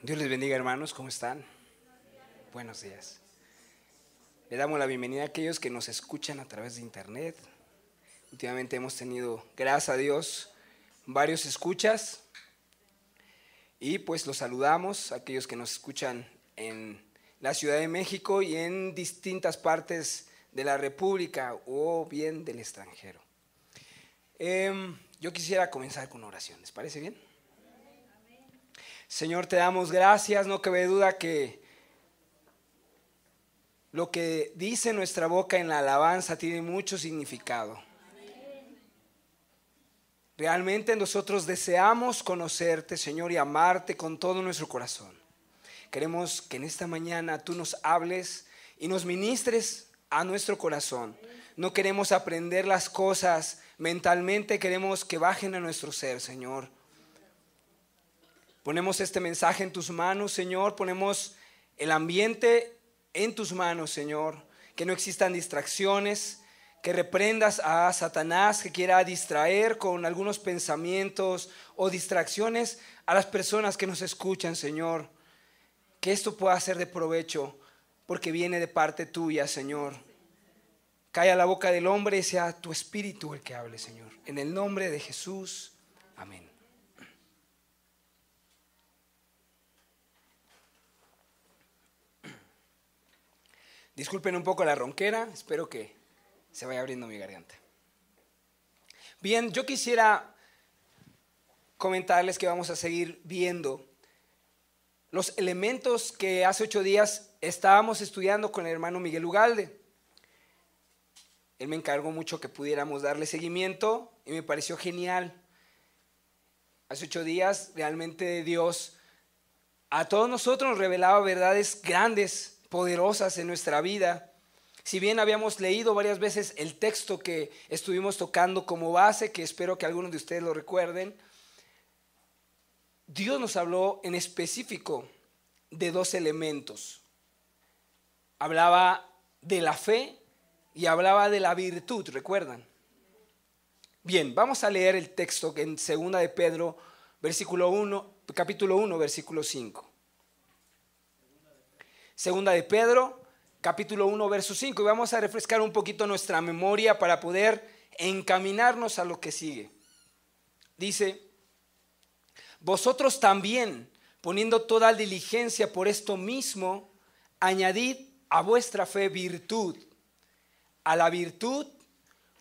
Dios les bendiga, hermanos, ¿cómo están? Buenos días. Le damos la bienvenida a aquellos que nos escuchan a través de internet. Últimamente hemos tenido, gracias a Dios, varios escuchas. Y pues los saludamos a aquellos que nos escuchan en la Ciudad de México y en distintas partes de la República o bien del extranjero. Yo quisiera comenzar con oración, ¿les parece bien? Señor, te damos gracias, no cabe duda que lo que dice nuestra boca en la alabanza tiene mucho significado. Realmente nosotros deseamos conocerte, Señor, y amarte con todo nuestro corazón. Queremos que en esta mañana tú nos hables y nos ministres a nuestro corazón. No queremos aprender las cosas mentalmente, queremos que bajen a nuestro ser, Señor. Ponemos este mensaje en tus manos, Señor. Ponemos el ambiente en tus manos, Señor. Que no existan distracciones. Que reprendas a Satanás que quiera distraer con algunos pensamientos o distracciones a las personas que nos escuchan, Señor. Que esto pueda ser de provecho porque viene de parte tuya, Señor. Calla la boca del hombre y sea tu espíritu el que hable, Señor. En el nombre de Jesús. Amén. Disculpen un poco la ronquera, espero que se vaya abriendo mi garganta. Bien, yo quisiera comentarles que vamos a seguir viendo los elementos que hace 8 días estábamos estudiando con el hermano Miguel Ugalde. Él me encargó mucho que pudiéramos darle seguimiento y me pareció genial. Hace 8 días realmente Dios a todos nosotros nos revelaba verdades grandes, poderosas en nuestra vida. Si bien habíamos leído varias veces el texto que estuvimos tocando como base, que espero que algunos de ustedes lo recuerden, Dios nos habló en específico de 2 elementos. Hablaba de la fe y hablaba de la virtud, ¿recuerdan? Bien, vamos a leer el texto en 2 de Pedro, capítulo 1, versículo 5. Segunda de Pedro, capítulo 1, verso 5. Y vamos a refrescar un poquito nuestra memoria para poder encaminarnos a lo que sigue. Dice: vosotros también, poniendo toda diligencia por esto mismo, añadid a vuestra fe virtud, a la virtud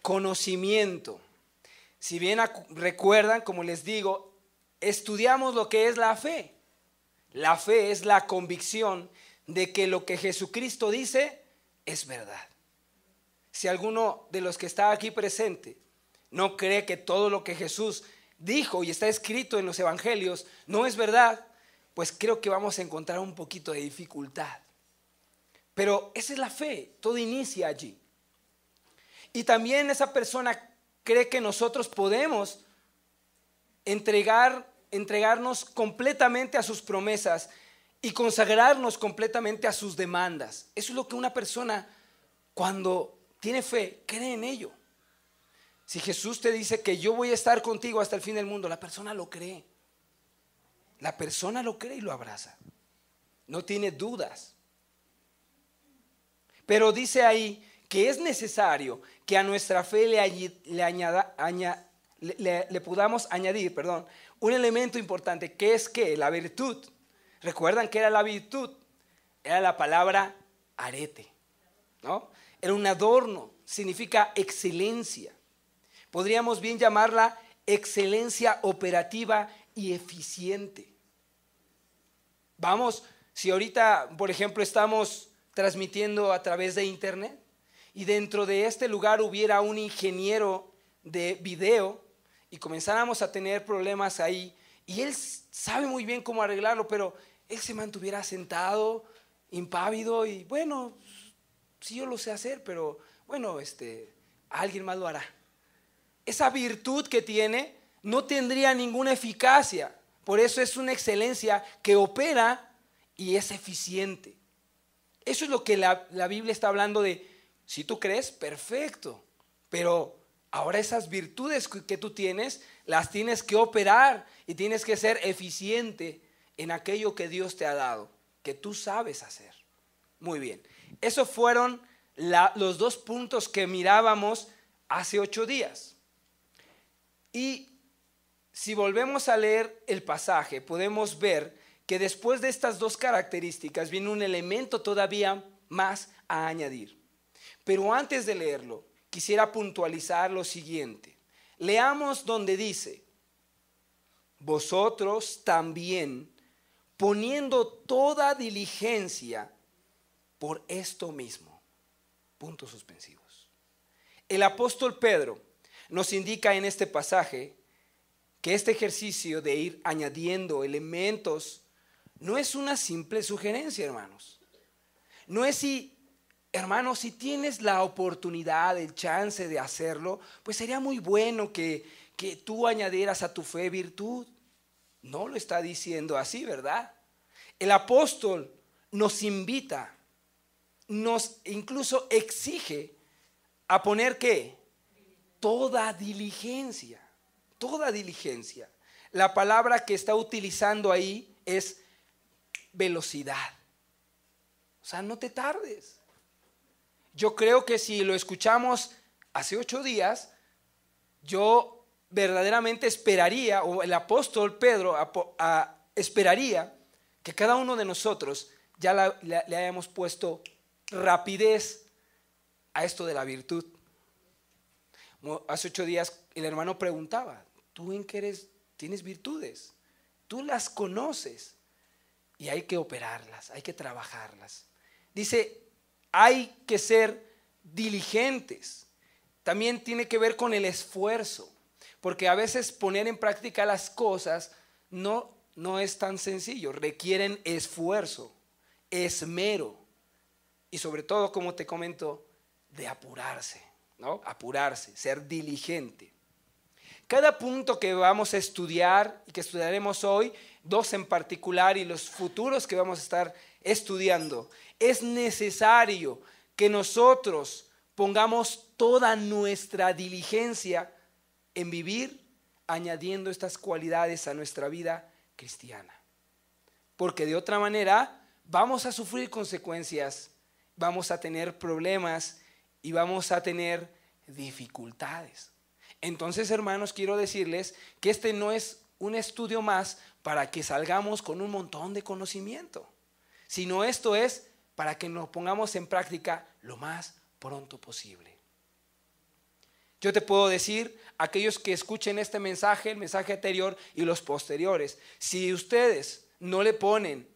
conocimiento. Si bien recuerdan, como les digo, estudiamos lo que es la fe. La fe es la convicción de que lo que Jesucristo dice es verdad. Si alguno de los que está aquí presente no cree que todo lo que Jesús dijo y está escrito en los evangelios no es verdad, pues creo que vamos a encontrar un poquito de dificultad. Pero esa es la fe, todo inicia allí. Y también esa persona cree que nosotros podemos entregarnos completamente a sus promesas y consagrarnos completamente a sus demandas. Eso es lo que una persona, cuando tiene fe, cree en ello. Si Jesús te dice que yo voy a estar contigo hasta el fin del mundo, la persona lo cree. La persona lo cree y lo abraza. No tiene dudas. Pero dice ahí que es necesario que a nuestra fe le podamos añadir, un elemento importante, que es que la virtud. ¿Recuerdan qué era la virtud? Era la palabra arete, ¿no? Era un adorno, significa excelencia. Podríamos bien llamarla excelencia operativa y eficiente. Vamos, si ahorita, por ejemplo, estamos transmitiendo a través de internet y dentro de este lugar hubiera un ingeniero de video y comenzáramos a tener problemas ahí, y él sabe muy bien cómo arreglarlo, pero él se mantuviera sentado, impávido, y bueno, sí, yo lo sé hacer, pero bueno, alguien más lo hará. Esa virtud que tiene no tendría ninguna eficacia. Por eso es una excelencia que opera y es eficiente. Eso es lo que la Biblia está hablando de. Si tú crees, perfecto, pero ahora esas virtudes que tú tienes, las tienes que operar y tienes que ser eficiente en aquello que Dios te ha dado, que tú sabes hacer. Muy bien. Esos fueron los dos puntos que mirábamos hace 8 días. Y si volvemos a leer el pasaje, podemos ver que después de estas dos características viene un elemento todavía más a añadir. Pero antes de leerlo, quisiera puntualizar lo siguiente. Leamos donde dice: vosotros también, poniendo toda diligencia por esto mismo. Puntos suspensivos. El apóstol Pedro nos indica en este pasaje que este ejercicio de ir añadiendo elementos no es una simple sugerencia, hermanos. No es hermanos, si tienes la oportunidad, el chance de hacerlo, pues sería muy bueno que tú añadieras a tu fe virtud. No lo está diciendo así, ¿verdad? El apóstol nos invita, nos incluso exige a poner ¿qué? Toda diligencia, toda diligencia. La palabra que está utilizando ahí es velocidad. O sea, no te tardes. Yo creo que si lo escuchamos hace 8 días, yo verdaderamente esperaría, o el apóstol Pedro esperaría que cada uno de nosotros ya le hayamos puesto rapidez a esto de la virtud. Hace 8 días el hermano preguntaba: ¿tú en qué tienes virtudes? Tú las conoces y hay que operarlas, hay que trabajarlas. Dice, hay que ser diligentes. También tiene que ver con el esfuerzo, porque a veces poner en práctica las cosas no es tan sencillo, requieren esfuerzo, esmero y sobre todo, como te comento, de apurarse, ¿no? Apurarse, ser diligente. Cada punto que vamos a estudiar y que estudiaremos hoy, 2 en particular y los futuros que vamos a estar estudiando, es necesario que nosotros pongamos toda nuestra diligencia en vivir añadiendo estas cualidades a nuestra vida cristiana. Porque de otra manera vamos a sufrir consecuencias, vamos a tener problemas y vamos a tener dificultades. Entonces, hermanos, quiero decirles que este no es un estudio más para que salgamos con un montón de conocimiento, sino esto es para que nos pongamos en práctica lo más pronto posible. Yo te puedo decir, aquellos que escuchen este mensaje, el mensaje anterior y los posteriores, si ustedes no le ponen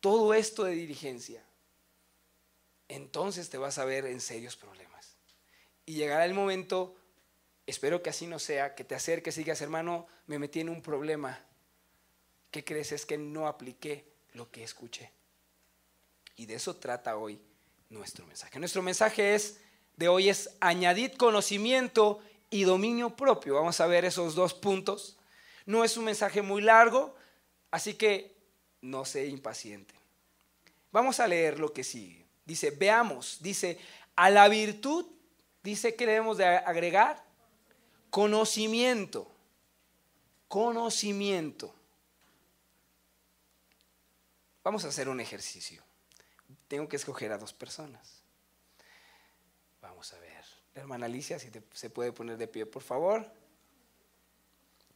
todo esto de diligencia, entonces te vas a ver en serios problemas. Y llegará el momento, espero que así no sea, que te acerques y digas: hermano, me metí en un problema. ¿Qué crees? Es que no apliqué lo que escuché. Y de eso trata hoy nuestro mensaje. Nuestro mensaje de hoy es añadid conocimiento y dominio propio. Vamos a ver esos 2 puntos. No es un mensaje muy largo, así que no se impacienten. Vamos a leer lo que sigue. Dice, veamos, dice, a la virtud, dice que debemos de agregar conocimiento. Conocimiento. Vamos a hacer un ejercicio. Tengo que escoger a 2 personas. Vamos a ver. La hermana Alicia, si se puede poner de pie, por favor.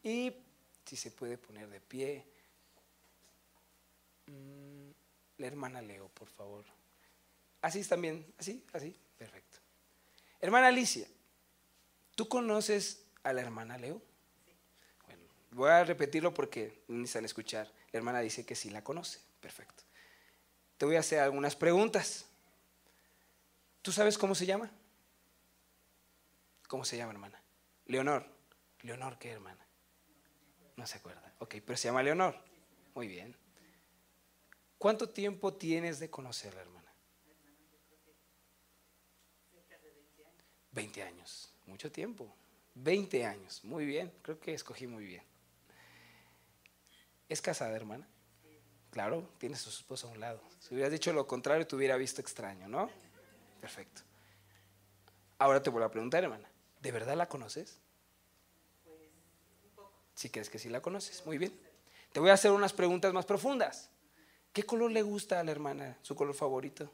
Y si se puede poner de pie. La hermana Leo, por favor. Así también, así, perfecto. Hermana Alicia, ¿tú conoces a la hermana Leo? Bueno, voy a repetirlo porque no necesitan escuchar. La hermana dice que sí la conoce, perfecto. Te voy a hacer algunas preguntas. ¿Tú sabes cómo se llama? ¿Cómo se llama, hermana? Leonor. ¿Leonor qué, hermana? No se acuerda. Ok, pero se llama Leonor. Muy bien. ¿Cuánto tiempo tienes de conocerla, hermana? 20 años. Mucho tiempo. 20 años. Muy bien. Creo que escogí muy bien. ¿Es casada, hermana? Claro, tiene a su esposo a un lado. Si hubieras dicho lo contrario, te hubiera visto extraño, ¿no? Perfecto. Ahora te vuelvo a preguntar, hermana. ¿De verdad la conoces? Pues un poco. Si crees que sí la conoces, muy bien. Te voy a hacer unas preguntas más profundas. ¿Qué color le gusta a la hermana? ¿Su color favorito?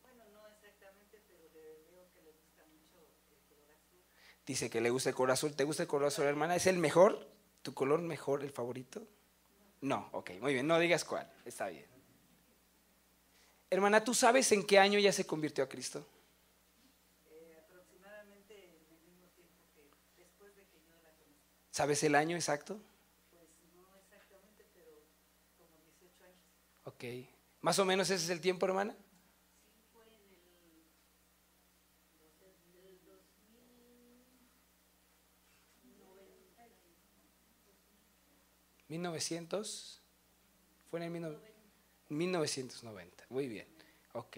Bueno, no exactamente, pero le veo que le gusta mucho el color azul. Dice que le gusta el color azul. ¿Te gusta el color azul, hermana? ¿Es el mejor? ¿Tu color mejor, el favorito? No, ok, muy bien, no digas cuál, está bien. Hermana, ¿tú sabes en qué año ella se convirtió a Cristo? Aproximadamente en el mismo tiempo que después de que yo la conocí. ¿Sabes el año exacto? Pues no exactamente, pero como 18 años. Ok, más o menos ese es el tiempo, hermana. Sí, fue en el 1900, fue en el 1990, muy bien, ok.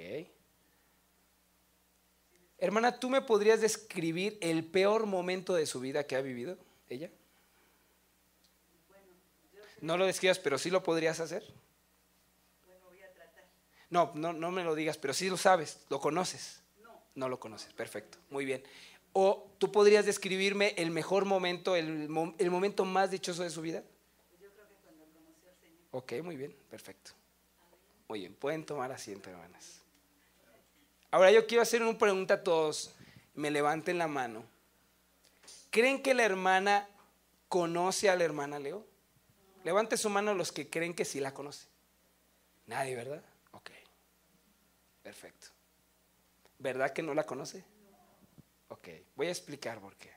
Hermana, ¿tú me podrías describir el peor momento de su vida que ha vivido ella? No lo describas, pero sí lo podrías hacer. Bueno, voy a tratar. No me lo digas, pero sí lo sabes, lo conoces. No lo conoces, perfecto, muy bien. O tú podrías describirme el mejor momento, el momento más dichoso de su vida. Yo creo que cuando conocí al Señor. Ok, muy bien, perfecto. Muy bien, pueden tomar asiento, hermanas. Ahora yo quiero hacer una pregunta a todos. Me levanten la mano. ¿Creen que la hermana conoce a la hermana Leo? Levante su mano los que creen que sí la conoce. Nadie, ¿verdad? Ok, perfecto. ¿Verdad que no la conoce? Ok, voy a explicar por qué.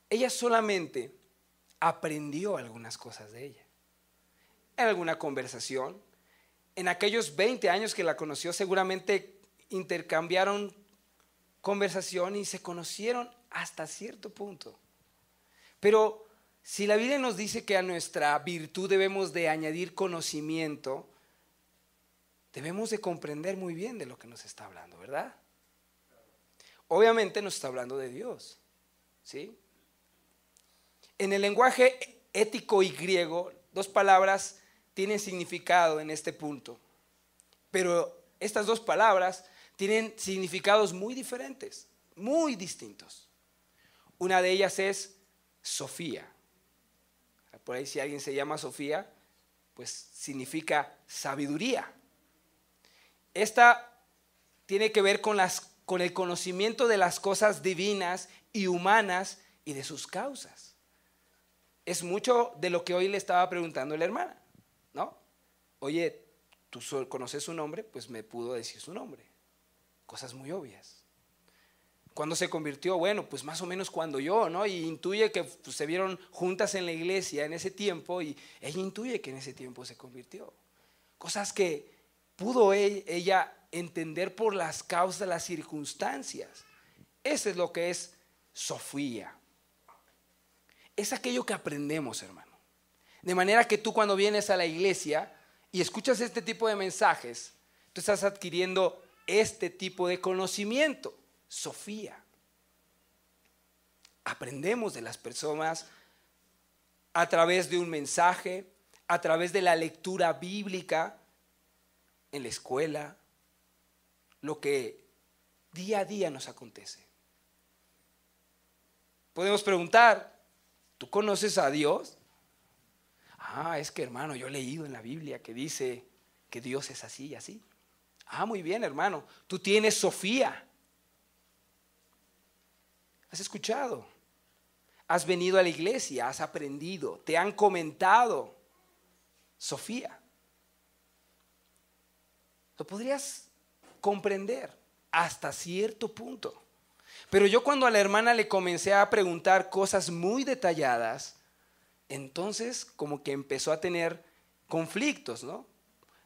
Ella solamente aprendió algunas cosas de ella. En alguna conversación, en aquellos 20 años que la conoció, seguramente intercambiaron conversación y se conocieron hasta cierto punto. Pero si la Biblia nos dice que a nuestra virtud debemos de añadir conocimiento, debemos de comprender muy bien de lo que nos está hablando, ¿verdad? Obviamente nos está hablando de Dios, ¿sí? En el lenguaje ético y griego, dos palabras tienen significado en este punto, pero estas dos palabras tienen significados muy diferentes, muy distintos. Una de ellas es Sofía. Por ahí si alguien se llama Sofía, pues significa sabiduría. Esta tiene que ver con el conocimiento de las cosas divinas y humanas y de sus causas. Es mucho de lo que hoy le estaba preguntando la hermana, ¿no? Oye, ¿tú conoces su nombre? Pues me pudo decir su nombre. Cosas muy obvias. ¿Cuándo se convirtió? Bueno, pues más o menos cuando yo, ¿no? Y intuye que pues, se vieron juntas en la iglesia en ese tiempo y ella intuye que en ese tiempo se convirtió. Cosas que pudo ella entender por las causas, las circunstancias. Eso es lo que es Sofía. Es aquello que aprendemos, hermano. De manera que tú cuando vienes a la iglesia y escuchas este tipo de mensajes, tú estás adquiriendo este tipo de conocimiento. Sofía. Aprendemos de las personas a través de un mensaje, a través de la lectura bíblica en la escuela, lo que día a día nos acontece. Podemos preguntar, ¿tú conoces a Dios? Ah, es que hermano, yo he leído en la Biblia que dice que Dios es así y así. Ah, muy bien, hermano, tú tienes Sofía. ¿Has escuchado? Has venido a la iglesia, has aprendido, te han comentado. Sofía. Lo podrías comprender hasta cierto punto. Pero yo cuando a la hermana le comencé a preguntar cosas muy detalladas, entonces como que empezó a tener conflictos, ¿no?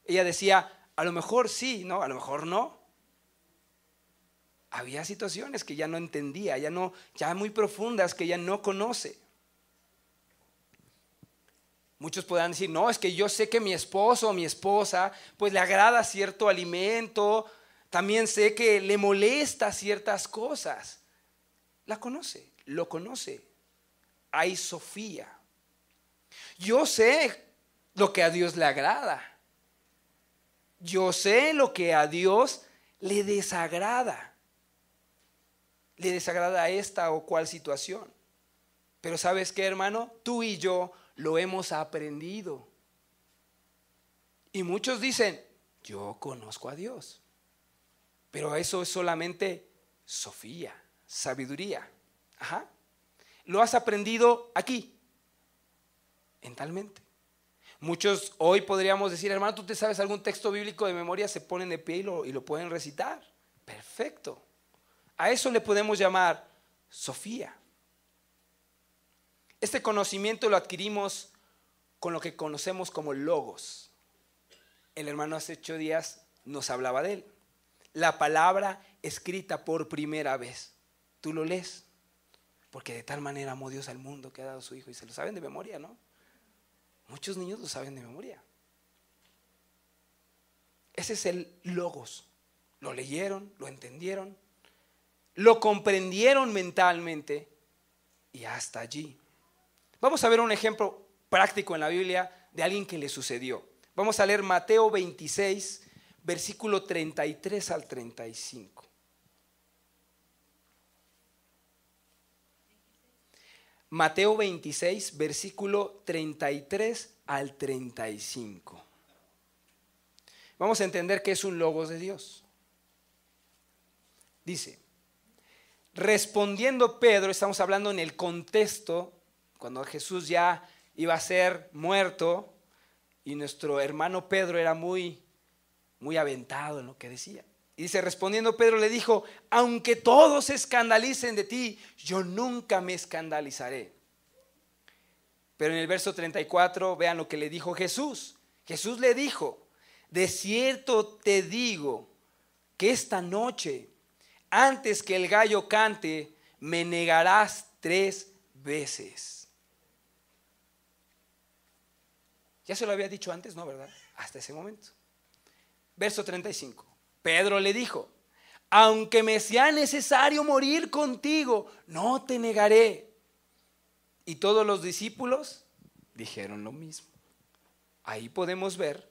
Ella decía, a lo mejor sí, ¿no? A lo mejor no. Había situaciones que ya no entendía, ya muy profundas que ella no conoce. Muchos podrán decir, no, es que yo sé que mi esposo o mi esposa pues le agrada cierto alimento, también sé que le molesta ciertas cosas. La conoce, lo conoce. Hay Sofía. Yo sé lo que a Dios le agrada. Yo sé lo que a Dios le desagrada. Le desagrada esta o cual situación. Pero ¿sabes qué, hermano? Tú y yo lo hemos aprendido. Y muchos dicen, yo conozco a Dios. Pero eso es solamente sofía, sabiduría. Ajá. Lo has aprendido aquí, en tal mente. Muchos hoy podríamos decir, hermano, ¿tú te sabes algún texto bíblico de memoria? Se ponen de pie y lo pueden recitar. Perfecto. A eso le podemos llamar sofía. Este conocimiento lo adquirimos con lo que conocemos como logos. El hermano hace 8 días nos hablaba de él. La palabra escrita por primera vez. Tú lo lees. Porque de tal manera amó Dios al mundo que ha dado a su Hijo. Y se lo saben de memoria, ¿no? Muchos niños lo saben de memoria. Ese es el logos. Lo leyeron, lo entendieron, lo comprendieron mentalmente y hasta allí. Vamos a ver un ejemplo práctico en la Biblia de alguien que le sucedió. Vamos a leer Mateo 26, versículo 33 al 35. Mateo 26, versículo 33 al 35. Vamos a entender que es un logos de Dios. Dice, respondiendo Pedro, estamos hablando en el contexto, cuando Jesús ya iba a ser muerto y nuestro hermano Pedro era muy aventado en lo que decía. Y dice, respondiendo Pedro le dijo, aunque todos se escandalicen de ti, yo nunca me escandalizaré. Pero en el verso 34, vean lo que le dijo Jesús. Jesús le dijo, de cierto te digo que esta noche, antes que el gallo cante, me negarás 3 veces. Ya se lo había dicho antes, ¿no? ¿Verdad? Hasta ese momento. Verso 35. Pedro le dijo, aunque me sea necesario morir contigo, no te negaré. Y todos los discípulos dijeron lo mismo. Ahí podemos ver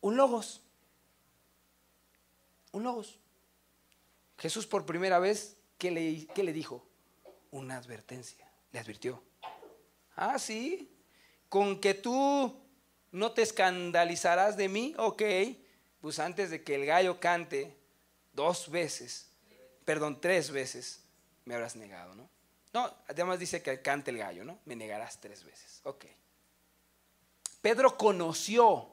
un logos. Un logos. Jesús por primera vez, ¿qué le dijo? Una advertencia. Le advirtió. Ah, sí, con que tú no te escandalizarás de mí, ok. Pues antes de que el gallo cante 3 veces, me habrás negado, ¿no? No, además dice que cante el gallo, ¿no? Me negarás 3 veces, ok. Pedro conoció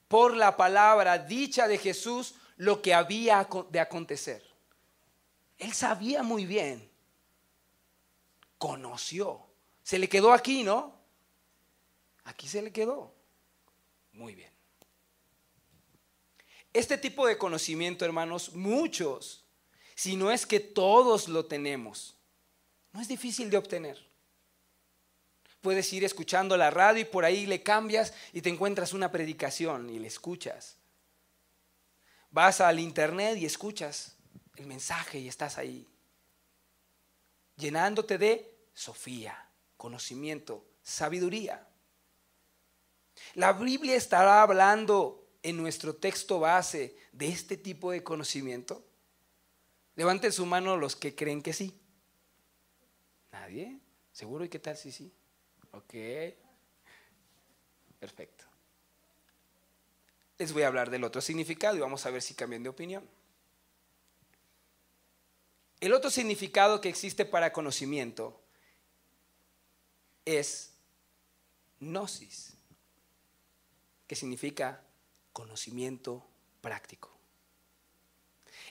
por la palabra dicha de Jesús lo que había de acontecer. Él sabía muy bien, conoció. Se le quedó aquí, ¿no? Aquí se le quedó. Muy bien. Este tipo de conocimiento, hermanos, muchos, si no es que todos lo tenemos, no es difícil de obtener. Puedes ir escuchando la radio y por ahí le cambias y te encuentras una predicación y le escuchas. Vas al internet y escuchas el mensaje y estás ahí, llenándote de sofía, conocimiento, sabiduría. La Biblia estará hablando en nuestro texto base de este tipo de conocimiento. Levanten su mano los que creen que sí. ¿Nadie? ¿Seguro? ¿Y qué tal si sí? Ok. Perfecto. Les voy a hablar del otro significado y vamos a ver si cambian de opinión. El otro significado que existe para conocimiento es gnosis, que significa conocimiento práctico.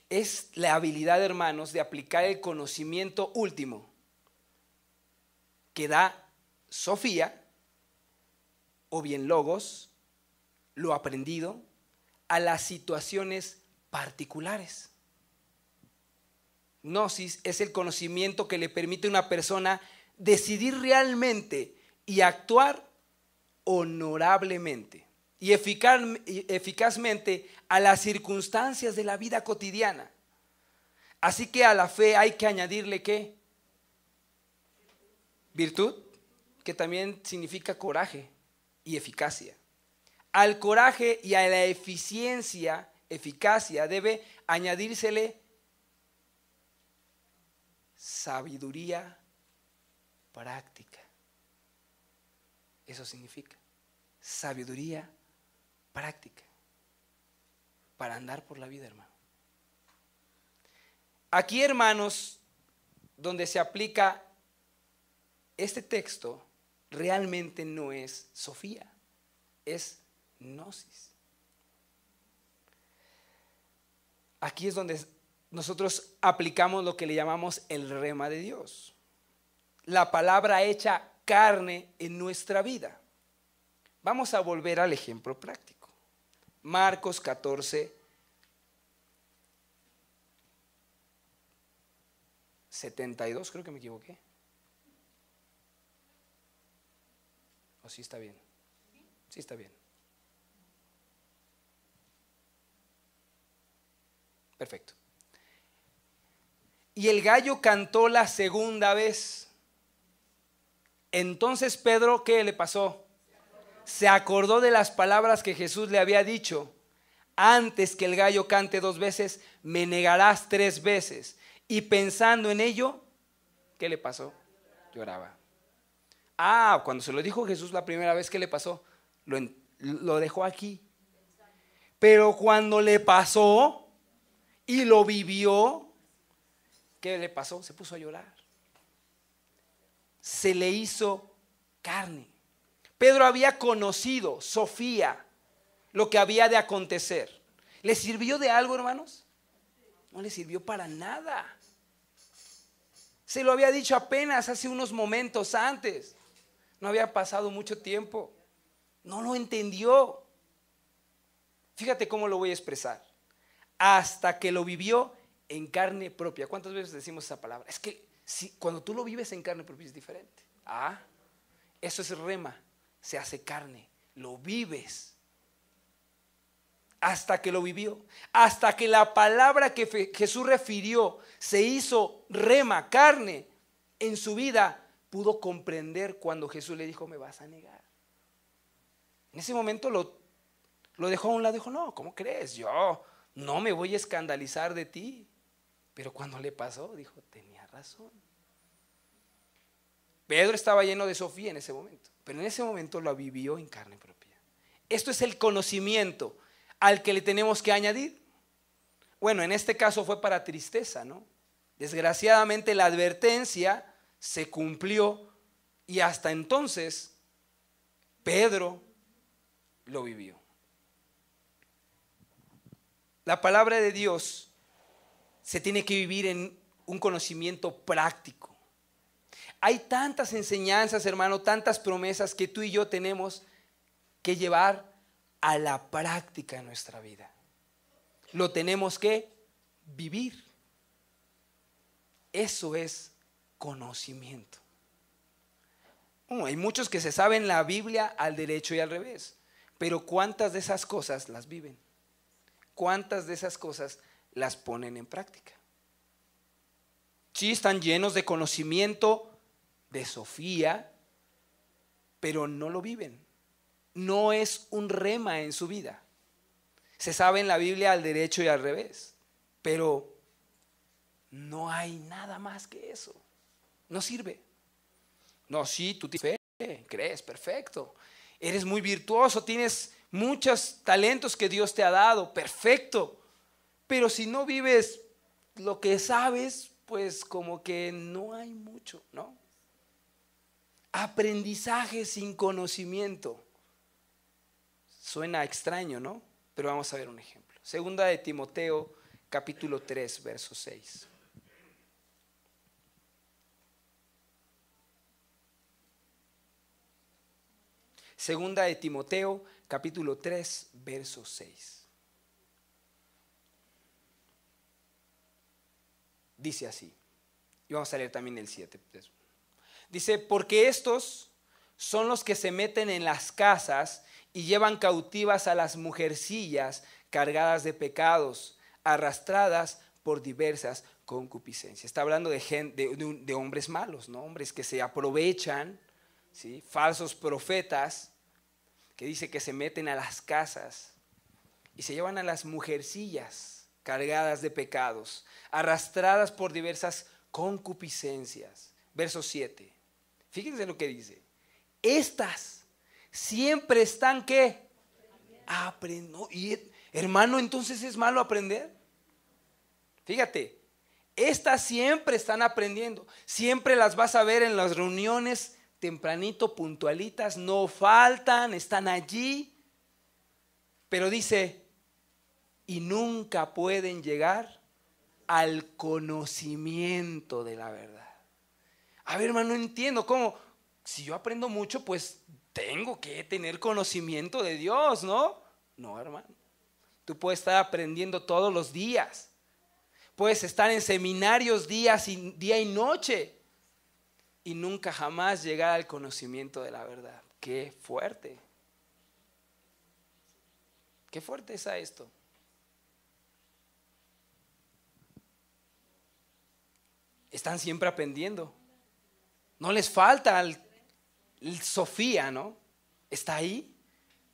Es la habilidad, hermanos, de aplicar el conocimiento último que da Sofía o bien logos, lo aprendido, a las situaciones particulares. Gnosis es el conocimiento que le permite a una persona decidir realmente y actuar honorablemente y eficazmente a las circunstancias de la vida cotidiana. Así que a la fe hay que añadirle ¿qué? Virtud, que también significa coraje y eficacia. Al coraje y a la eficacia debe añadírsele sabiduría práctica. Eso significa sabiduría práctica para andar por la vida, hermano. Aquí, hermanos, donde se aplica este texto, realmente no es Sofía, es gnosis. Aquí es donde nosotros aplicamos lo que le llamamos el rema de Dios, la palabra hecha carne en nuestra vida. Vamos a volver al ejemplo práctico. Marcos 14, 72, creo que me equivoqué. ¿O sí está bien? Sí está bien. Perfecto. Y el gallo cantó la segunda vez. Entonces Pedro, ¿qué le pasó? Se acordó de las palabras que Jesús le había dicho: antes que el gallo cante 2 veces, me negarás 3 veces. Y pensando en ello, ¿qué le pasó? Lloraba. Cuando se lo dijo Jesús la primera vez, ¿qué le pasó? Lo dejó aquí. Pero cuando le pasó y lo vivió, ¿qué le pasó? Se puso a llorar. Se le hizo carne. Pedro había conocido, Sofía, lo que había de acontecer. ¿Le sirvió de algo, hermanos? No le sirvió para nada. Se lo había dicho apenas hace unos momentos antes. No había pasado mucho tiempo. No lo entendió. Fíjate cómo lo voy a expresar. Hasta que lo vivió en carne propia. ¿Cuántas veces decimos esa palabra? Es que cuando tú lo vives en carne propia es diferente. Eso es rema. Se hace carne. Lo vives. Hasta que lo vivió. Hasta que la palabra que Jesús refirió se hizo rema, carne en su vida, pudo comprender cuando Jesús le dijo: me vas a negar. En ese momento lo dejó a un lado. Dijo: no, ¿cómo crees? Yo no me voy a escandalizar de ti. Pero cuando le pasó, dijo: tenía razón. Pedro estaba lleno de Sofía en ese momento, pero en ese momento lo vivió en carne propia. Esto es el conocimiento al que le tenemos que añadir. Bueno, en este caso fue para tristeza, ¿no? Desgraciadamente la advertencia se cumplió y hasta entonces Pedro lo vivió. La palabra de Dios se tiene que vivir en un conocimiento práctico. Hay tantas enseñanzas, hermano, tantas promesas que tú y yo tenemos que llevar a la práctica en nuestra vida. Lo tenemos que vivir. Eso es conocimiento. Hay muchos que se saben la Biblia al derecho y al revés, pero ¿cuántas de esas cosas las viven? ¿Cuántas de esas cosas las ponen en práctica? Sí, están llenos de conocimiento de Sofía, pero no lo viven. No es un rema en su vida. Se sabe en la Biblia al derecho y al revés, pero no hay nada más que eso. No sirve. No, sí, tú tienes fe, crees, perfecto. Eres muy virtuoso, tienes muchos talentos que Dios te ha dado, perfecto. Pero si no vives lo que sabes, pues como que no hay mucho, ¿no? Aprendizaje sin conocimiento. Suena extraño, ¿no? Pero vamos a ver un ejemplo. Segunda de Timoteo, capítulo 3, verso 6. Segunda de Timoteo, capítulo 3, verso 6. Dice así. Y vamos a leer también el 7. Dice: porque estos son los que se meten en las casas y llevan cautivas a las mujercillas cargadas de pecados, arrastradas por diversas concupiscencias. Está hablando de hombres malos, ¿no? Hombres que se aprovechan, ¿sí? Falsos profetas, que dice que se meten a las casas y se llevan a las mujercillas cargadas de pecados, arrastradas por diversas concupiscencias. Verso 7. Fíjense lo que dice. Estas siempre están, ¿qué? Aprendiendo. Y hermano, entonces ¿es malo aprender? Fíjate, estas siempre están aprendiendo. Siempre las vas a ver en las reuniones tempranito, puntualitas, no faltan, están allí. Pero dice, y nunca pueden llegar al conocimiento de la verdad. A ver, hermano, no entiendo cómo. Si yo aprendo mucho, pues tengo que tener conocimiento de Dios, ¿no? No, hermano. Tú puedes estar aprendiendo todos los días. Puedes estar en seminarios día y noche y nunca jamás llegar al conocimiento de la verdad. ¡Qué fuerte! ¡Qué fuerte es esto! Están siempre aprendiendo. No les falta el Sofía, ¿no? Está ahí,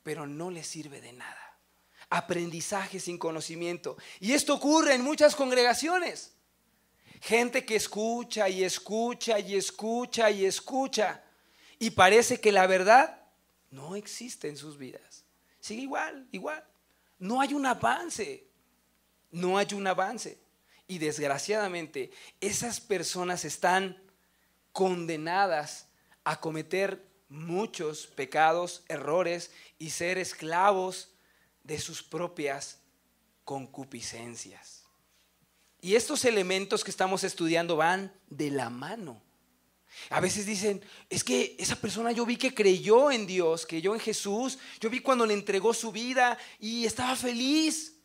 pero no les sirve de nada. Aprendizaje sin conocimiento. Y esto ocurre en muchas congregaciones. Gente que escucha y escucha y escucha y escucha. Y parece que la verdad no existe en sus vidas. Sigue igual. No hay un avance. No hay un avance. Y desgraciadamente esas personas están condenadas a cometer muchos pecados, errores y ser esclavos de sus propias concupiscencias. Y estos elementos que estamos estudiando van de la mano. A veces dicen, es que esa persona yo vi que creyó en Dios, creyó en Jesús, yo vi cuando le entregó su vida y estaba feliz.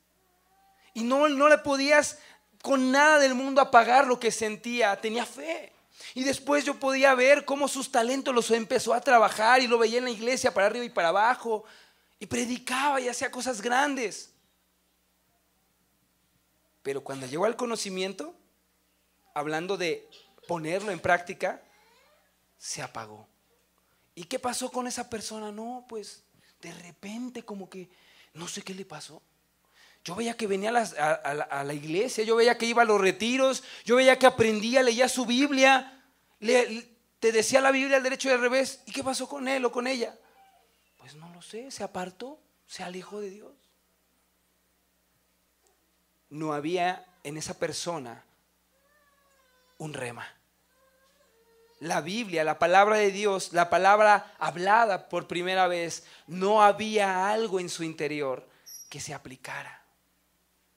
Y no le podías con nada del mundo apagar lo que sentía, tenía fe. Y después yo podía ver cómo sus talentos los empezó a trabajar y lo veía en la iglesia para arriba y para abajo. Y predicaba y hacía cosas grandes. Pero cuando llegó al conocimiento, hablando de ponerlo en práctica, se apagó. ¿Y qué pasó con esa persona? No, pues de repente como que no sé qué le pasó. Yo veía que venía a la iglesia, yo veía que iba a los retiros, yo veía que aprendía, leía su Biblia, te decía la Biblia al derecho y al revés. ¿Y qué pasó con él o con ella? Pues no lo sé, se apartó, se alejó de Dios. No había en esa persona un rema. La Biblia, la palabra de Dios, la palabra hablada por primera vez, no había algo en su interior que se aplicara.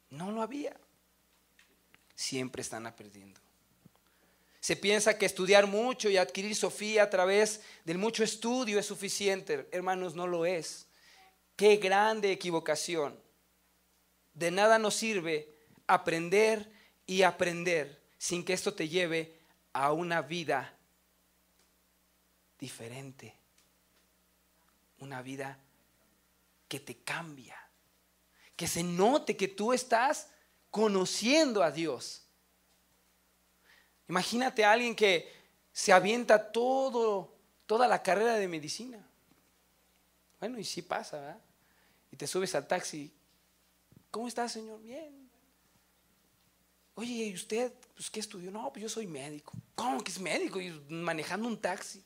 No lo había. Siempre están aprendiendo. Se piensa que estudiar mucho y adquirir Sofía a través del mucho estudio es suficiente. Hermanos, no lo es. Qué grande equivocación. De nada nos sirve aprender y aprender sin que esto te lleve a una vida diferente. Una vida que te cambia. Que se note que tú estás conociendo a Dios. Imagínate a alguien que se avienta toda la carrera de medicina. Bueno, y sí pasa, ¿verdad? Y te subes al taxi. ¿Cómo está, señor? Bien. Oye, ¿y usted? Pues, ¿qué estudió? No, pues yo soy médico. ¿Cómo que es médico? Y manejando un taxi.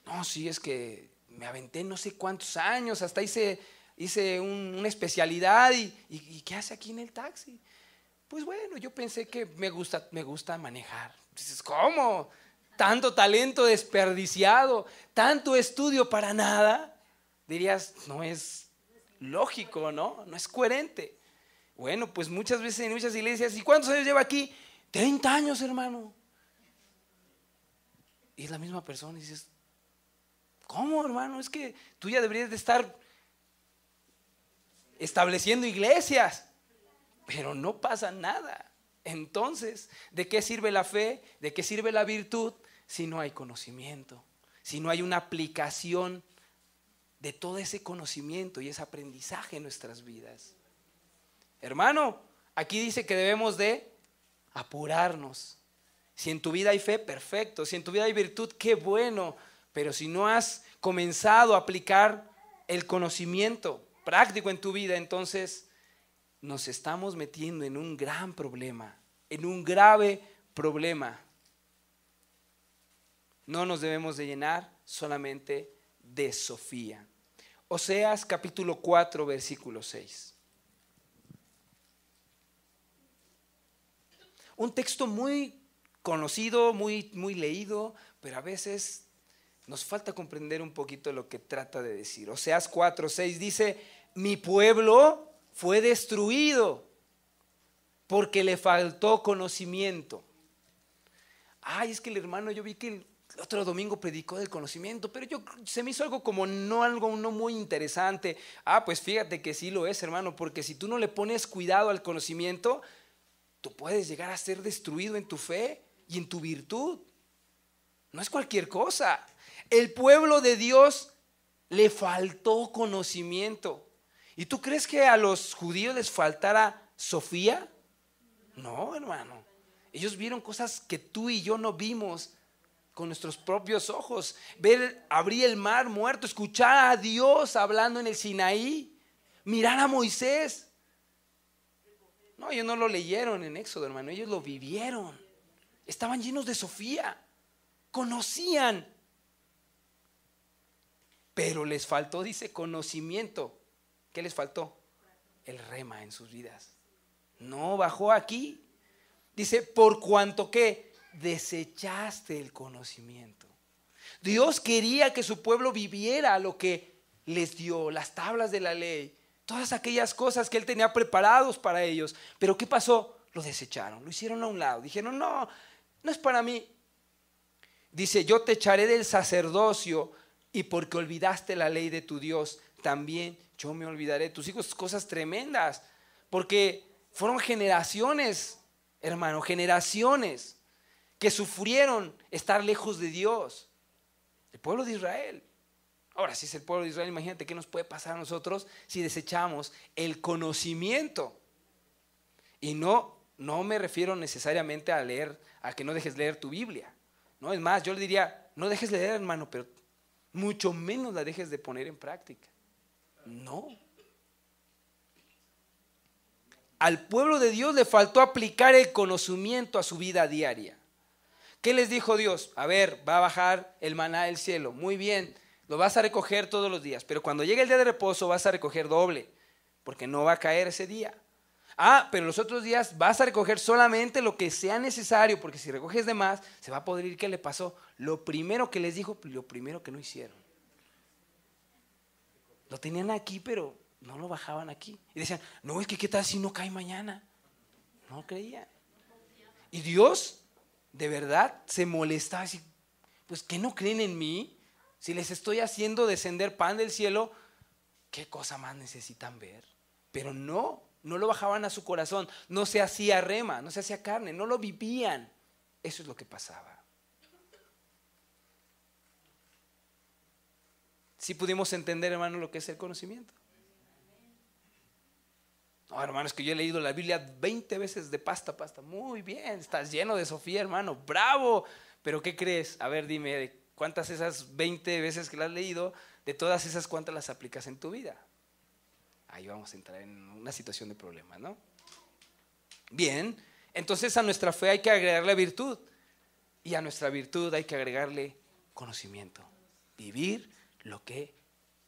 No, sí, es que me aventé no sé cuántos años, hasta hice una especialidad y ¿qué hace aquí en el taxi? Pues bueno, yo pensé que me gusta manejar. Dices, ¿cómo? Tanto talento desperdiciado, tanto estudio para nada. Dirías, no es lógico, ¿no? No es coherente. Bueno, pues muchas veces en muchas iglesias, ¿y cuántos años lleva aquí? 30 años, hermano. Y es la misma persona y dices, ¿cómo, hermano? Es que tú ya deberías de estar estableciendo iglesias, pero no pasa nada. Entonces, ¿de qué sirve la fe? ¿De qué sirve la virtud si no hay conocimiento? Si no hay una aplicación de todo ese conocimiento y ese aprendizaje en nuestras vidas. Hermano, aquí dice que debemos de apurarnos. Si en tu vida hay fe, perfecto. Si en tu vida hay virtud, qué bueno. Pero si no has comenzado a aplicar el conocimiento práctico en tu vida, entonces nos estamos metiendo en un gran problema, en un grave problema. No nos debemos de llenar solamente de Sofía. Oseas capítulo 4, versículo 6. Un texto muy conocido, muy leído, pero a veces nos falta comprender un poquito lo que trata de decir. Oseas 4, 6 dice: mi pueblo fue destruido porque le faltó conocimiento. Ay, es que el hermano, yo vi que el otro domingo predicó del conocimiento, pero se me hizo algo no muy interesante. Pues fíjate que sí lo es, hermano, porque si tú no le pones cuidado al conocimiento, tú puedes llegar a ser destruido en tu fe y en tu virtud. No es cualquier cosa. El pueblo de Dios le faltó conocimiento. ¿Y tú crees que a los judíos les faltara Sofía? No, hermano. Ellos vieron cosas que tú y yo no vimos con nuestros propios ojos. Ver abrir el mar muerto, escuchar a Dios hablando en el Sinaí, mirar a Moisés. No, ellos no lo leyeron en Éxodo, hermano, ellos lo vivieron. Estaban llenos de Sofía, conocían, pero les faltó, dice, conocimiento. ¿Qué les faltó? El rema en sus vidas. No bajó aquí. Dice, por cuanto que desechaste el conocimiento. Dios quería que su pueblo viviera lo que les dio, las tablas de la ley, todas aquellas cosas que Él tenía preparados para ellos. Pero ¿qué pasó? Lo desecharon, lo hicieron a un lado. Dijeron, no es para mí. Dice, yo te echaré del sacerdocio, y porque olvidaste la ley de tu Dios, también yo me olvidaré de tus hijos. Cosas tremendas, porque fueron generaciones, hermano, generaciones que sufrieron estar lejos de Dios. El pueblo de Israel. Ahora, si es el pueblo de Israel, imagínate qué nos puede pasar a nosotros si desechamos el conocimiento. Y no me refiero necesariamente a leer, a que no dejes leer tu Biblia. No, es más, yo le diría, no dejes leer, hermano, pero mucho menos la dejes de poner en práctica. No. Al pueblo de Dios le faltó aplicar el conocimiento a su vida diaria. ¿Qué les dijo Dios? A ver, va a bajar el maná del cielo. Muy bien, lo vas a recoger todos los días, pero cuando llegue el día de reposo vas a recoger doble, porque no va a caer ese día. Pero los otros días vas a recoger solamente lo que sea necesario, porque si recoges de más, se va a poder ir. ¿Qué le pasó? Lo primero que les dijo, lo primero que no hicieron. Lo tenían aquí, pero no lo bajaban aquí. Y decían, no, es que qué tal si no cae mañana. No creían. Y Dios, de verdad, se molestaba así, pues ¿qué no creen en mí? Si les estoy haciendo descender pan del cielo, ¿qué cosa más necesitan ver? Pero no lo bajaban a su corazón, no se hacía rema, no se hacía carne, no lo vivían. Eso es lo que pasaba. ¿Sí pudimos entender, hermano, lo que es el conocimiento? No, hermano, es que yo he leído la Biblia 20 veces de pasta a pasta. Muy bien, estás lleno de Sofía, hermano, bravo. Pero ¿qué crees? A ver, dime, ¿de cuántas esas 20 veces que la has leído, de todas esas, cuántas las aplicas en tu vida? Ahí vamos a entrar en una situación de problema, ¿no? Bien, entonces a nuestra fe hay que agregarle virtud, y a nuestra virtud hay que agregarle conocimiento. Vivir lo que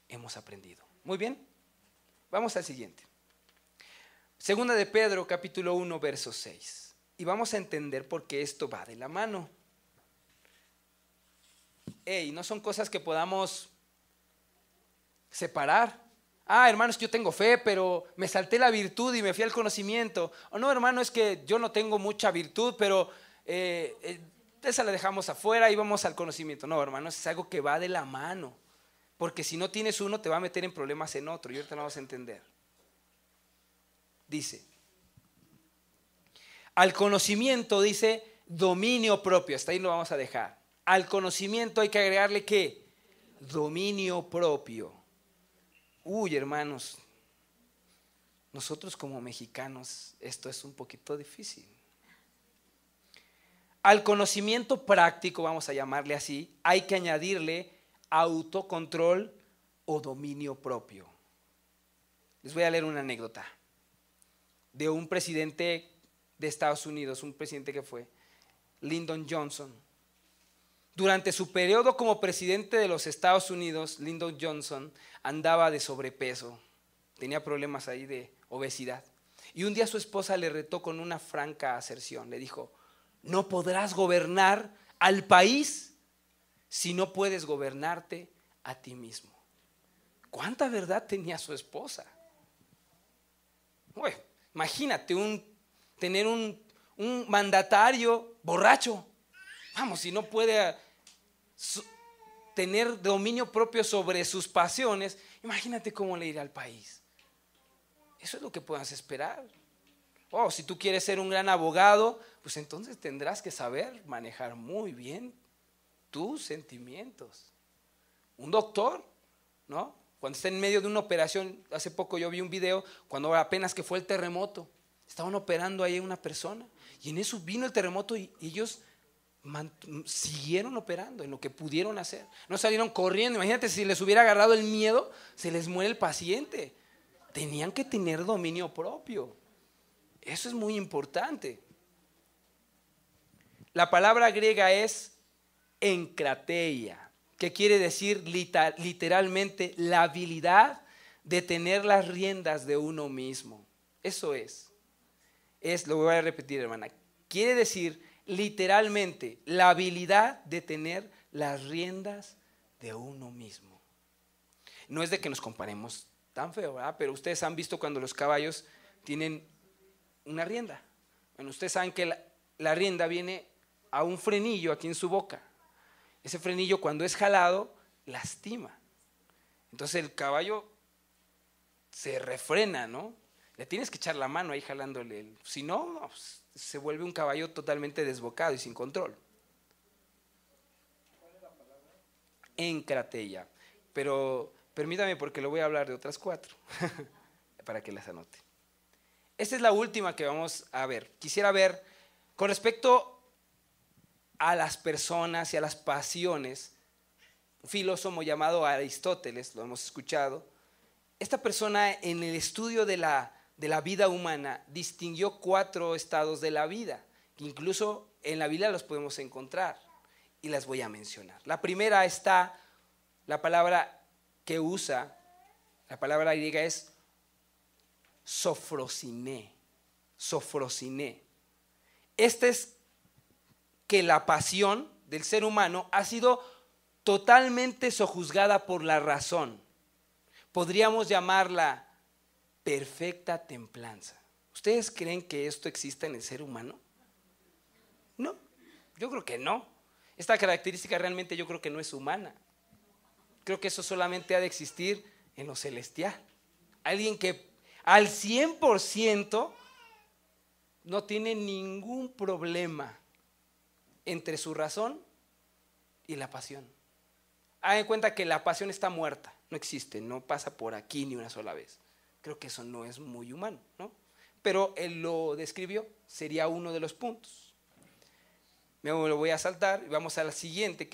hemos aprendido. Muy bien, vamos al siguiente. Segunda de Pedro, capítulo 1, verso 6. Y vamos a entender por qué esto va de la mano. No son cosas que podamos separar. Hermanos, yo tengo fe, pero me salté la virtud y me fui al conocimiento. O no, hermano, es que yo no tengo mucha virtud, pero esa la dejamos afuera y vamos al conocimiento. No, hermanos, es algo que va de la mano. Porque si no tienes uno, te va a meter en problemas en otro. Y ahorita lo vamos a entender. Dice, al conocimiento, dice, dominio propio. Hasta ahí lo vamos a dejar. Al conocimiento hay que agregarle ¿qué? Dominio propio. Hermanos, nosotros como mexicanos, esto es un poquito difícil. Al conocimiento práctico, vamos a llamarle así, hay que añadirle autocontrol o dominio propio. Les voy a leer una anécdota de un presidente de Estados Unidos, un presidente que fue Lyndon Johnson. Durante su periodo como presidente de los Estados Unidos, Lyndon Johnson andaba de sobrepeso, tenía problemas ahí de obesidad. Y un día su esposa le retó con una franca aserción, le dijo: no podrás gobernar al país si no puedes gobernarte a ti mismo. ¿Cuánta verdad tenía su esposa? Bueno, imagínate tener un mandatario borracho. Vamos, si no puede tener dominio propio sobre sus pasiones, imagínate cómo le irá al país. Eso es lo que puedas esperar. Si tú quieres ser un gran abogado, pues entonces tendrás que saber manejar muy bien tus sentimientos. Un doctor, ¿no? Cuando está en medio de una operación, hace poco yo vi un video, cuando apenas que fue el terremoto, estaban operando ahí a una persona y en eso vino el terremoto y ellos siguieron operando en lo que pudieron hacer. No salieron corriendo. Imagínate si les hubiera agarrado el miedo, se les muere el paciente. Tenían que tener dominio propio. Eso es muy importante. La palabra griega es enkrateia, que quiere decir literalmente la habilidad de tener las riendas de uno mismo. Eso es, lo voy a repetir, hermana, quiere decir literalmente la habilidad de tener las riendas de uno mismo. No es de que nos comparemos tan feo, ¿verdad? Pero ustedes han visto cuando los caballos tienen una rienda. Bueno, ustedes saben que la rienda viene a un frenillo aquí en su boca. Ese frenillo, cuando es jalado, lastima. Entonces el caballo se refrena, ¿no? Le tienes que echar la mano ahí jalándole. Si no, pues, se vuelve un caballo totalmente desbocado y sin control. ¿Cuál es la palabra? Encratella. Pero permítame, porque le voy a hablar de otras 4 para que las anote. Esta es la última que vamos a ver. Quisiera ver con respecto a las personas y a las pasiones. Un filósofo llamado Aristóteles, lo hemos escuchado. Esta persona, en el estudio de la vida humana, distinguió 4 estados de la vida, que incluso en la Biblia los podemos encontrar, y las voy a mencionar. La primera está, la palabra que usa, la palabra griega es sofrosiné. Sofrosiné. Este es que la pasión del ser humano ha sido totalmente sojuzgada por la razón. Podríamos llamarla perfecta templanza. ¿Ustedes creen que esto exista en el ser humano? No, yo creo que no. Esta característica realmente yo creo que no es humana. Creo que eso solamente ha de existir en lo celestial. Alguien que al 100% no tiene ningún problema entre su razón y la pasión. Hagan cuenta que la pasión está muerta, no existe, no pasa por aquí ni una sola vez. Creo que eso no es muy humano, ¿no? Pero él lo describió, sería uno de los puntos. Me lo voy a saltar y vamos a la siguiente,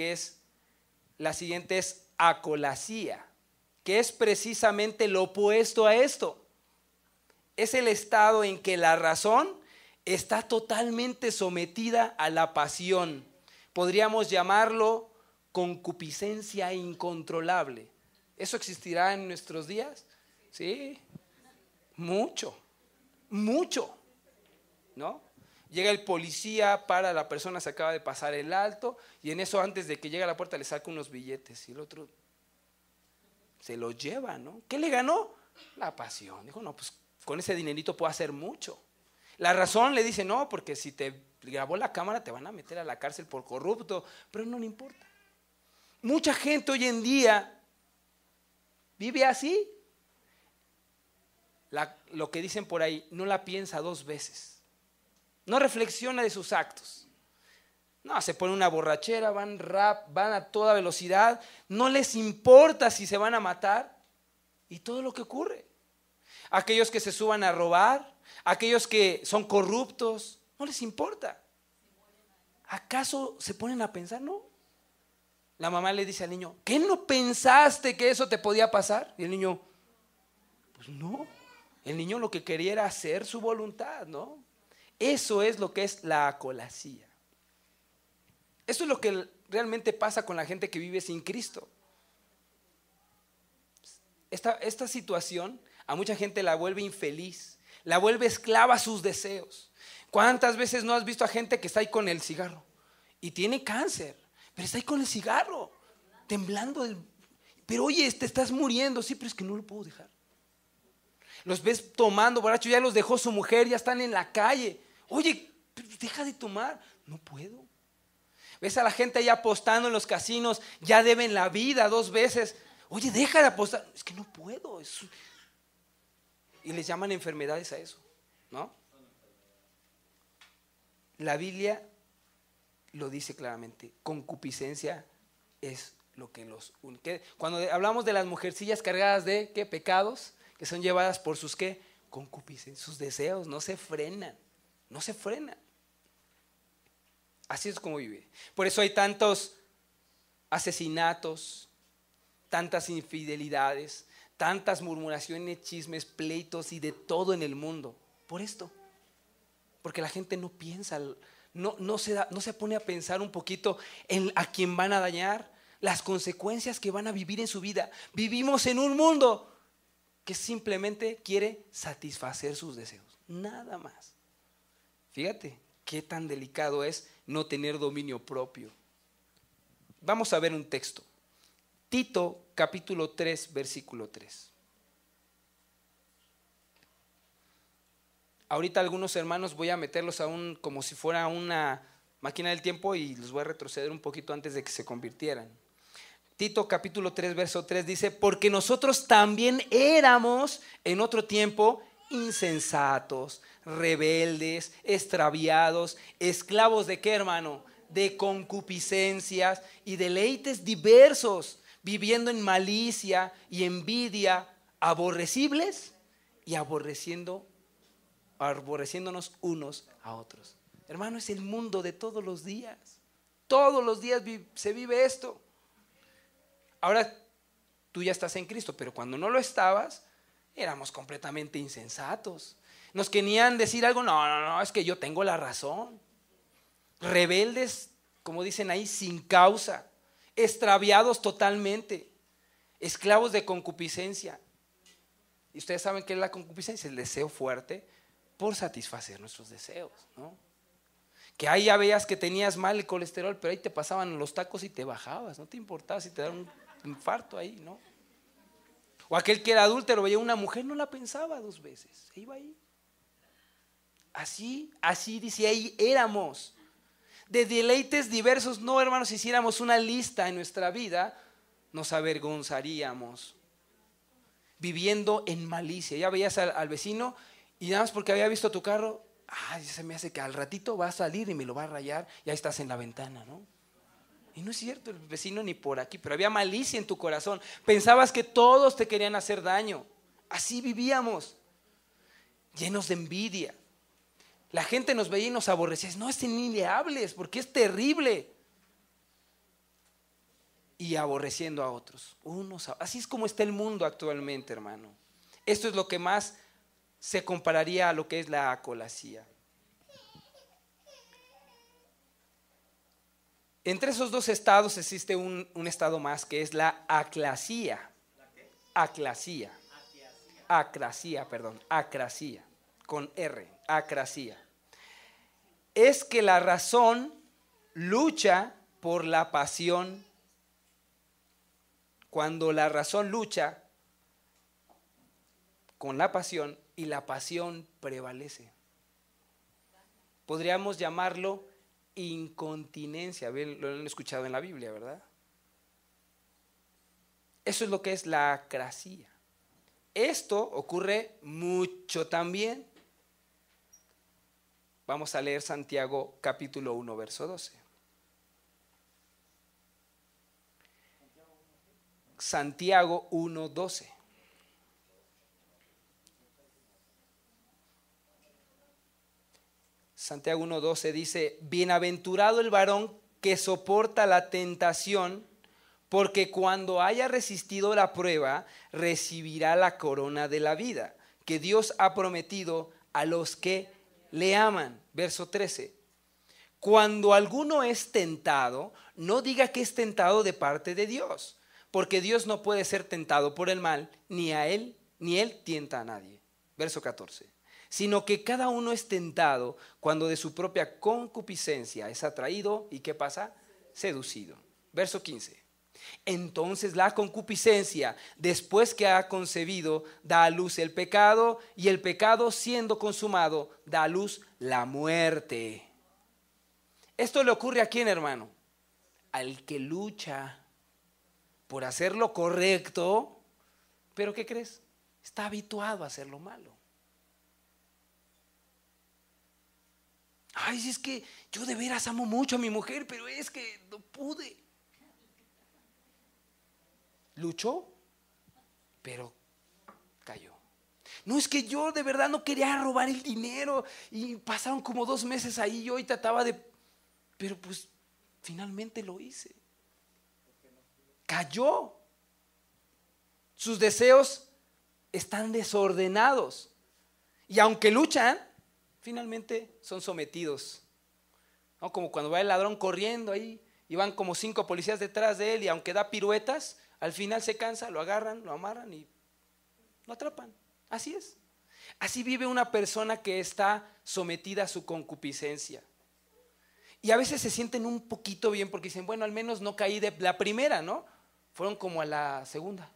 la siguiente es acolasía, que es precisamente lo opuesto a esto. Es el estado en que la razón está totalmente sometida a la pasión. Podríamos llamarlo concupiscencia incontrolable. ¿Eso existirá en nuestros días? Sí, mucho, ¿no? Llega el policía, para la persona, se acaba de pasar el alto, y en eso, antes de que llegue a la puerta, le saca unos billetes, y el otro se los lleva, ¿no? ¿Qué le ganó? La pasión. Dijo, no, pues con ese dinerito puedo hacer mucho. La razón le dice, no, porque si te grabó la cámara te van a meter a la cárcel por corrupto, pero no le importa. Mucha gente hoy en día vive así. Lo que dicen por ahí, no la piensa 2 veces. No reflexiona de sus actos. No, se pone una borrachera, van a toda velocidad, no les importa si se van a matar y todo lo que ocurre. Aquellos que se suban a robar, aquellos que son corruptos, no les importa. ¿Acaso se ponen a pensar? No. La mamá le dice al niño, ¿qué no pensaste que eso te podía pasar? Y el niño, pues no. El niño lo que quería era hacer su voluntad, ¿no? Eso es lo que es la acolasía. Eso es lo que realmente pasa con la gente que vive sin Cristo. Esta situación a mucha gente la vuelve infeliz, la vuelve esclava a sus deseos. ¿Cuántas veces no has visto a gente que está ahí con el cigarro y tiene cáncer, pero está ahí con el cigarro, temblando? Pero oye, te estás muriendo. Sí, pero es que no lo puedo dejar. Los ves tomando borracho, ya los dejó su mujer, ya están en la calle. Oye, pero deja de tomar. No puedo. Ves a la gente ahí apostando en los casinos, ya deben la vida 2 veces. Oye, deja de apostar. Es que no puedo. Y les llaman enfermedades a eso, ¿no? La Biblia lo dice claramente. Concupiscencia es lo que los une. Cuando hablamos de las mujercillas cargadas de ¿qué? Pecados, que son llevadas por sus ¿qué? Concupiscencia. Sus deseos no se frenan. No se frenan. Así es como vive. Por eso hay tantos asesinatos, tantas infidelidades, tantas murmuraciones, chismes, pleitos y de todo en el mundo. Por esto. Porque la gente no piensa, no se pone a pensar un poquito en a quién van a dañar, las consecuencias que van a vivir en su vida. Vivimos en un mundo que simplemente quiere satisfacer sus deseos. Nada más. Fíjate qué tan delicado es no tener dominio propio. Vamos a ver un texto. Tito capítulo 3, versículo 3. Ahorita algunos hermanos voy a meterlos como si fuera una máquina del tiempo y los voy a retroceder un poquito antes de que se convirtieran. Tito capítulo 3, verso 3 dice: porque nosotros también éramos en otro tiempo insensatos, rebeldes, extraviados, esclavos de ¿qué, hermano? De concupiscencias y deleites diversos, viviendo en malicia y envidia, aborrecibles y aborreciéndonos unos a otros. Hermano, es el mundo de todos los días. Todos los días se vive esto. Ahora tú ya estás en Cristo, pero cuando no lo estabas, éramos completamente insensatos. Nos querían decir algo, no, es que yo tengo la razón. Rebeldes, como dicen ahí, sin causa. Extraviados totalmente. Esclavos de concupiscencia. Y ustedes saben qué es la concupiscencia, el deseo fuerte por satisfacer nuestros deseos, ¿no? Que ahí ya veías que tenías mal el colesterol, pero ahí te pasaban los tacos y te bajabas, no te importaba si te daban un infarto ahí, ¿no? O aquel que era adúltero, veía una mujer, no la pensaba 2 veces, se iba ahí. Así dice ahí, éramos. De deleites diversos, no, hermanos, si hiciéramos una lista en nuestra vida, nos avergonzaríamos. Viviendo en malicia. Ya veías al vecino y nada más porque había visto tu carro, se me hace que al ratito va a salir y me lo va a rayar, y ahí estás en la ventana, ¿no? Y no es cierto, el vecino ni por aquí, pero había malicia en tu corazón. Pensabas que todos te querían hacer daño. Así vivíamos, llenos de envidia. La gente nos veía y nos aborrecía. No, ni le hables porque es terrible. Y aborreciendo a otros. Así es como está el mundo actualmente, hermano. Esto es lo que más se compararía a lo que es la acolacía. Entre esos 2 estados existe un estado más, que es la aclasía. Aclasía, con R, aclasía. Es que la razón lucha por la pasión. Cuando la razón lucha con la pasión y la pasión prevalece. Podríamos llamarlo incontinencia. Lo han escuchado en la Biblia, ¿verdad? Eso es lo que es la aclasía. Esto ocurre mucho también. Vamos a leer Santiago capítulo 1, verso 12. Santiago 1, 12. Santiago 1, 12 dice: bienaventurado el varón que soporta la tentación, porque cuando haya resistido la prueba, recibirá la corona de la vida, que Dios ha prometido a los que le aman. Verso 13. cuando alguno es tentado, no diga que es tentado de parte de Dios, porque Dios no puede ser tentado por el mal, ni él tienta a nadie. Verso 14. Sino que cada uno es tentado cuando de su propia concupiscencia es atraído y ¿qué pasa? Seducido. Verso 15. Entonces la concupiscencia, después que ha concebido, da a luz el pecado, y el pecado, siendo consumado, da a luz la muerte. Esto le ocurre a quién, hermano? Al que lucha por hacer lo correcto, pero ¿qué crees? Está habituado a hacer lo malo. Ay, si es que yo de veras amo mucho a mi mujer, pero es que no pude. Luchó, pero cayó. No, es que yo de verdad no quería robar el dinero y pasaron como 2 meses ahí yo y trataba de, pero pues finalmente lo hice. Cayó. Sus deseos están desordenados y aunque luchan, finalmente son sometidos. ¿No? Como cuando va el ladrón corriendo ahí y van como 5 policías detrás de él y aunque da piruetas, al final se cansa, lo agarran, lo amarran y lo atrapan. Así es. Así vive una persona que está sometida a su concupiscencia. Y a veces se sienten un poquito bien porque dicen, bueno, al menos no caí de la primera, ¿no? Fueron como a la segunda.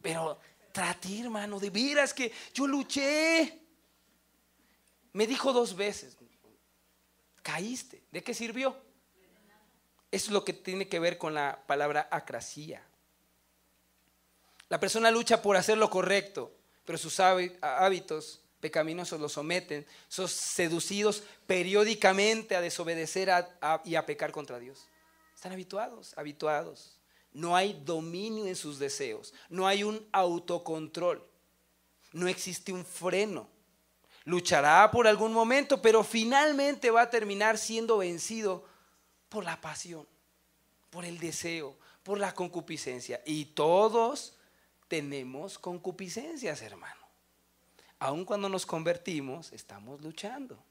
Pero traté, hermano, de veras que yo luché. Me dijo 2 veces, caíste. ¿De qué sirvió? Eso es lo que tiene que ver con la palabra acrasia. La persona lucha por hacer lo correcto, pero sus hábitos pecaminosos lo someten, son seducidos periódicamente a desobedecer y a pecar contra Dios. Están habituados. No hay dominio en sus deseos, no hay un autocontrol, no existe un freno. Luchará por algún momento, pero finalmente va a terminar siendo vencido por la pasión, por el deseo, por la concupiscencia. Y todos tenemos concupiscencias, hermano. Aun cuando nos convertimos, estamos luchando.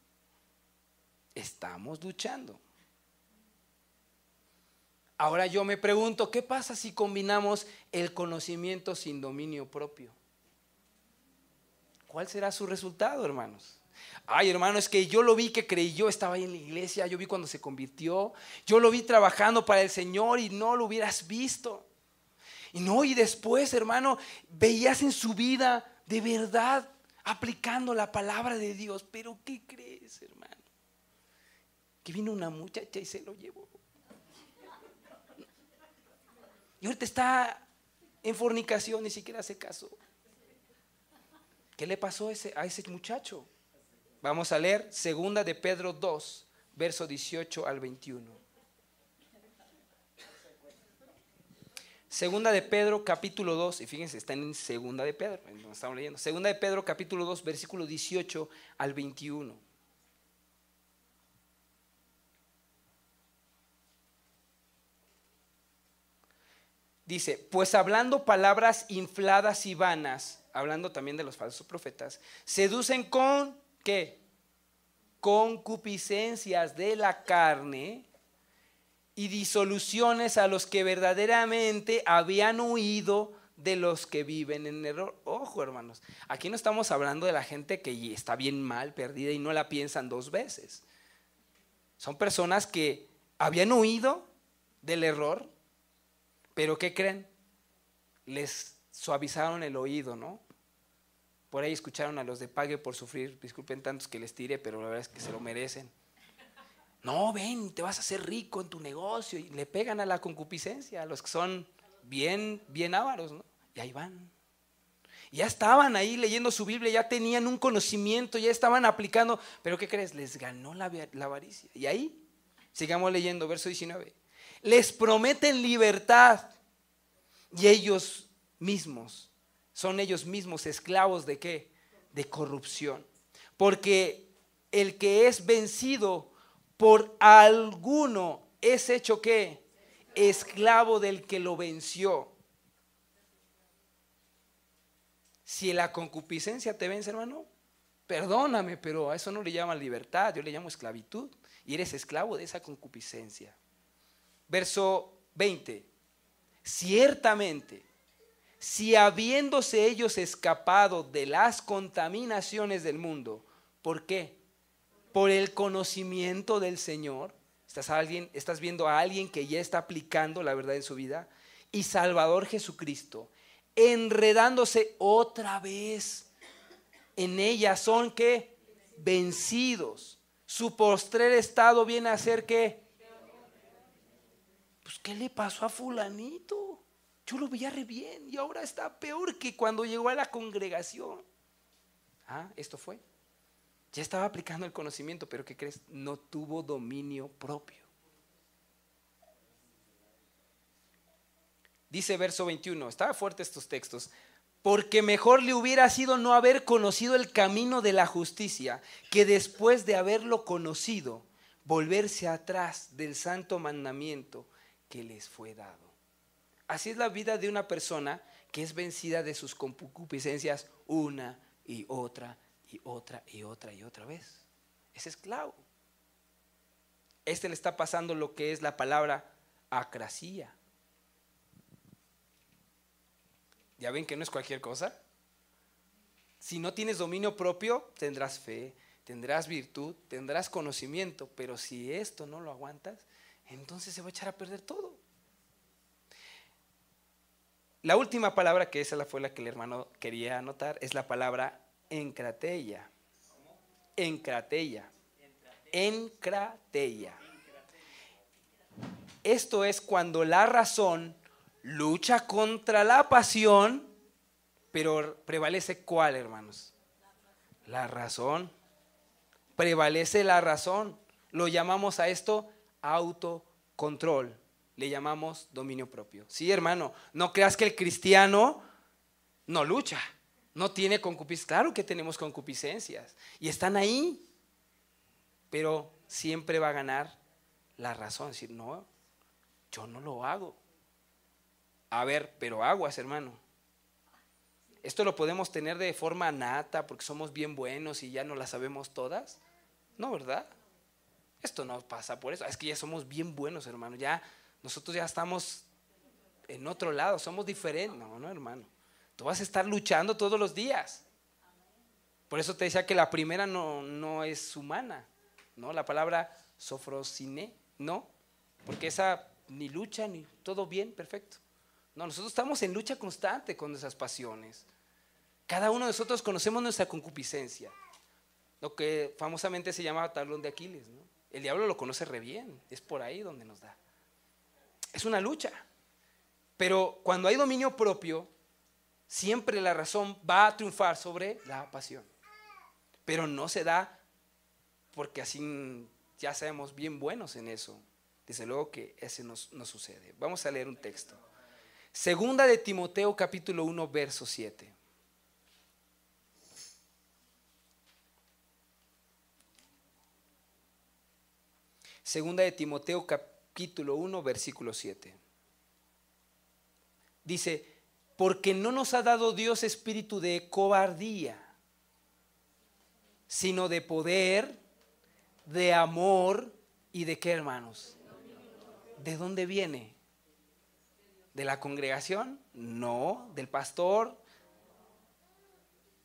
Ahora yo me pregunto, ¿qué pasa si combinamos el conocimiento sin dominio propio? ¿Cuál será su resultado, hermanos? Ay, hermano, es que yo lo vi que creyó, estaba ahí en la iglesia, yo vi cuando se convirtió, yo lo vi trabajando para el Señor y no lo hubieras visto. Y después, hermano, veías en su vida de verdad aplicando la palabra de Dios. Pero ¿qué crees, hermano? Que vino una muchacha y se lo llevó. Y ahorita está en fornicación, ni siquiera se casó. ¿Qué le pasó a ese muchacho? Vamos a leer 2 de Pedro 2, verso 18 al 21. 2 de Pedro capítulo 2, y fíjense, está en 2 de Pedro, estamos leyendo. 2 de Pedro capítulo 2, versículo 18 al 21. Dice, pues hablando palabras infladas y vanas, hablando también de los falsos profetas, seducen con, ¿qué? Concupiscencias de la carne y disoluciones a los que verdaderamente habían huido de los que viven en error. Ojo, hermanos, aquí no estamos hablando de la gente que está bien mal, perdida y no la piensan 2 veces. Son personas que habían huido del error, pero ¿qué creen? Les suavizaron el oído, ¿no? Por ahí escucharon a los de Pague por Sufrir, disculpen tantos que les tire, pero la verdad es que se lo merecen. No, ven, te vas a hacer rico en tu negocio, y le pegan a la concupiscencia, a los que son bien ávaros, ¿no? Y ahí van. Ya estaban ahí leyendo su Biblia, ya tenían un conocimiento, ya estaban aplicando, pero ¿qué crees? Les ganó la avaricia. Y ahí, sigamos leyendo, verso 19. Les prometen libertad y son ellos mismos esclavos ¿de qué? De corrupción. Porque el que es vencido por alguno es hecho ¿qué? Esclavo del que lo venció. Si la concupiscencia te vence, hermano, Perdóname, pero a eso no le llaman libertad, yo le llamo esclavitud. Y eres esclavo de esa concupiscencia. Verso 20. Ciertamente, si habiéndose ellos escapado de las contaminaciones del mundo, ¿por qué? Por el conocimiento del Señor. Estás viendo a alguien que ya está aplicando la verdad en su vida. Y Salvador Jesucristo, enredándose otra vez en ella, son que vencidos. Su postrer estado viene a ser que, pues ¿qué le pasó a fulanito? Yo lo veía re bien y ahora está peor que cuando llegó a la congregación. Esto fue. Ya estaba aplicando el conocimiento, pero ¿qué crees? No tuvo dominio propio. Dice verso 21, estaba fuerte estos textos. Porque mejor le hubiera sido no haber conocido el camino de la justicia, que después de haberlo conocido, volverse atrás del santo mandamiento que les fue dado. Así es la vida de una persona que es vencida de sus concupiscencias una y otra y otra y otra y otra vez. Es esclavo. Le está pasando lo que es la palabra acrasía. ¿Ya ven que no es cualquier cosa? Si no tienes dominio propio, tendrás fe, tendrás virtud, tendrás conocimiento, pero si esto no lo aguantas, entonces se va a echar a perder todo. La última palabra, que esa fue la que el hermano quería anotar, es la palabra encrateia. Encrateia. Encrateia. Esto es cuando la razón lucha contra la pasión, pero prevalece ¿cuál, hermanos? La razón. Prevalece la razón. Lo llamamos a esto autocontrol. Le llamamos dominio propio. Sí, hermano, no creas que el cristiano no lucha, no tiene concupiscencias. Claro que tenemos concupiscencias y están ahí, pero siempre va a ganar la razón. Decir, no, yo no lo hago. A ver, pero aguas, hermano. ¿Esto lo podemos tener de forma nata porque somos bien buenos y ya no la sabemos todas? No, ¿verdad? Esto no pasa por eso. Es que ya somos bien buenos, hermano. Ya nosotros ya estamos en otro lado, somos diferentes. No, hermano. Tú vas a estar luchando todos los días. Por eso te decía que la primera no es humana, ¿no? La palabra sofrosine, no, porque esa ni lucha ni todo bien, perfecto. No, nosotros estamos en lucha constante con nuestras pasiones. Cada uno de nosotros conocemos nuestra concupiscencia, lo que famosamente se llama talón de Aquiles, ¿no? El diablo lo conoce re bien, es por ahí donde nos da. Es una lucha, pero cuando hay dominio propio, siempre la razón va a triunfar sobre la pasión. Pero no se da porque así ya seamos bien buenos en eso. Desde luego que ese no sucede. Vamos a leer un texto. Segunda de Timoteo capítulo 1 verso 7. Segunda de Timoteo capítulo 1 versículo 7. Dice, porque no nos ha dado Dios espíritu de cobardía, sino de poder, de amor y de ¿qué, hermanos? ¿De dónde viene? ¿De la congregación? No, del pastor,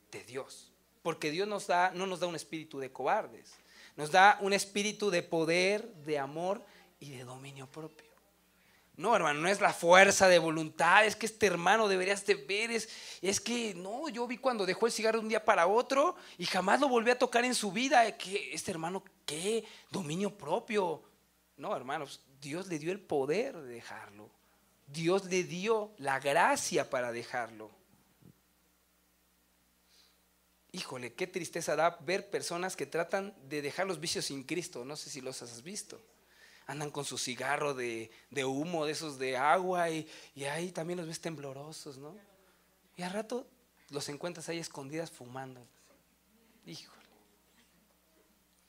de Dios. Porque Dios no nos da un espíritu de cobardes, nos da un espíritu de poder, de amor y de dominio propio. No, hermano, no es la fuerza de voluntad, es que este hermano deberías de ver, es que no, yo vi cuando dejó el cigarro de un día para otro y jamás lo volví a tocar en su vida, que este hermano, ¿qué? Dominio propio. No, hermanos, Dios le dio el poder de dejarlo, Dios le dio la gracia para dejarlo. Híjole, qué tristeza da ver personas que tratan de dejar los vicios sin Cristo, no sé si los has visto. Andan con su cigarro de humo, de esos de agua, y ahí también los ves temblorosos, ¿no? Y al rato los encuentras ahí escondidas fumando. Híjole.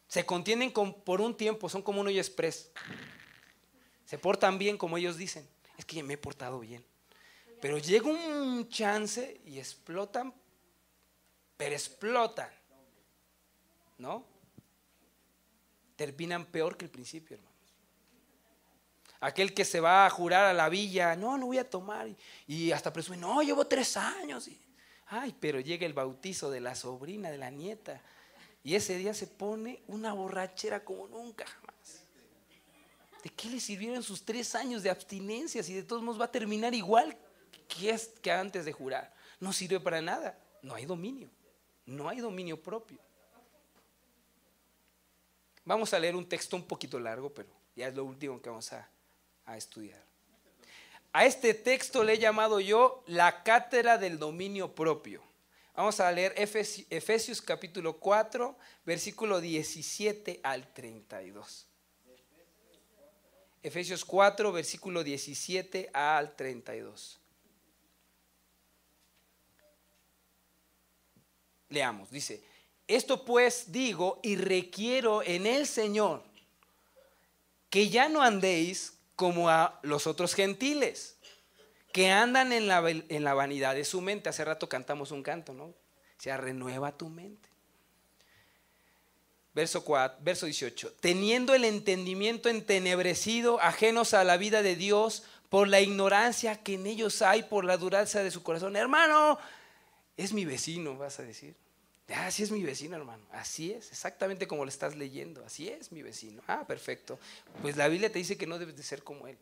Se contienen por un tiempo, son como un hoyo express. Se portan bien como ellos dicen. Es que ya me he portado bien. Pero llega un chance y explotan, pero explotan. ¿no? Terminan peor que el principio, hermanos. Aquel que se va a jurar a la villa, no voy a tomar, y hasta presume, no, llevo 3 años. Ay, pero llega el bautizo de la sobrina, de la nieta, y ese día se pone una borrachera como nunca jamás. ¿De qué le sirvieron sus 3 años de abstinencia si de todos modos va a terminar igual que antes de jurar? No sirve para nada. No hay dominio propio. Vamos a leer un texto un poquito largo, pero ya es lo último que vamos a estudiar. A este texto le he llamado yo la cátedra del dominio propio. Vamos a leer Efesios capítulo 4, versículo 17 al 32. Efesios 4, versículo 17 al 32. Leamos, dice: esto pues digo y requiero en el Señor, que ya no andéis como a los otros gentiles, que andan en la vanidad de su mente. Hace rato cantamos un canto, ¿no? O sea, renueva tu mente. Verso 18: teniendo el entendimiento entenebrecido, ajenos a la vida de Dios, por la ignorancia que en ellos hay, por la dureza de su corazón. Hermano, es mi vecino, vas a decir. Así es mi vecino, hermano. Así es, exactamente como lo estás leyendo. Así es mi vecino. Perfecto. Pues la Biblia te dice que no debes de ser como él.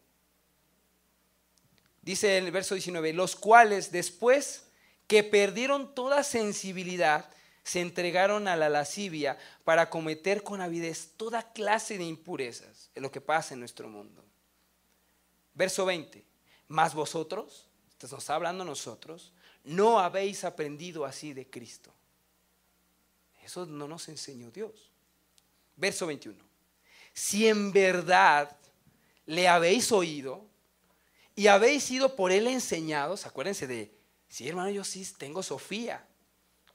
Dice en el verso 19: los cuales después que perdieron toda sensibilidad, se entregaron a la lascivia para cometer con avidez toda clase de impurezas. Es lo que pasa en nuestro mundo. Verso 20: mas vosotros, esto nos está hablando a nosotros, no habéis aprendido así de Cristo. Eso no nos enseñó Dios. Verso 21: si en verdad le habéis oído y habéis sido por él enseñados, acuérdense de, sí, hermano, yo sí tengo Sofía,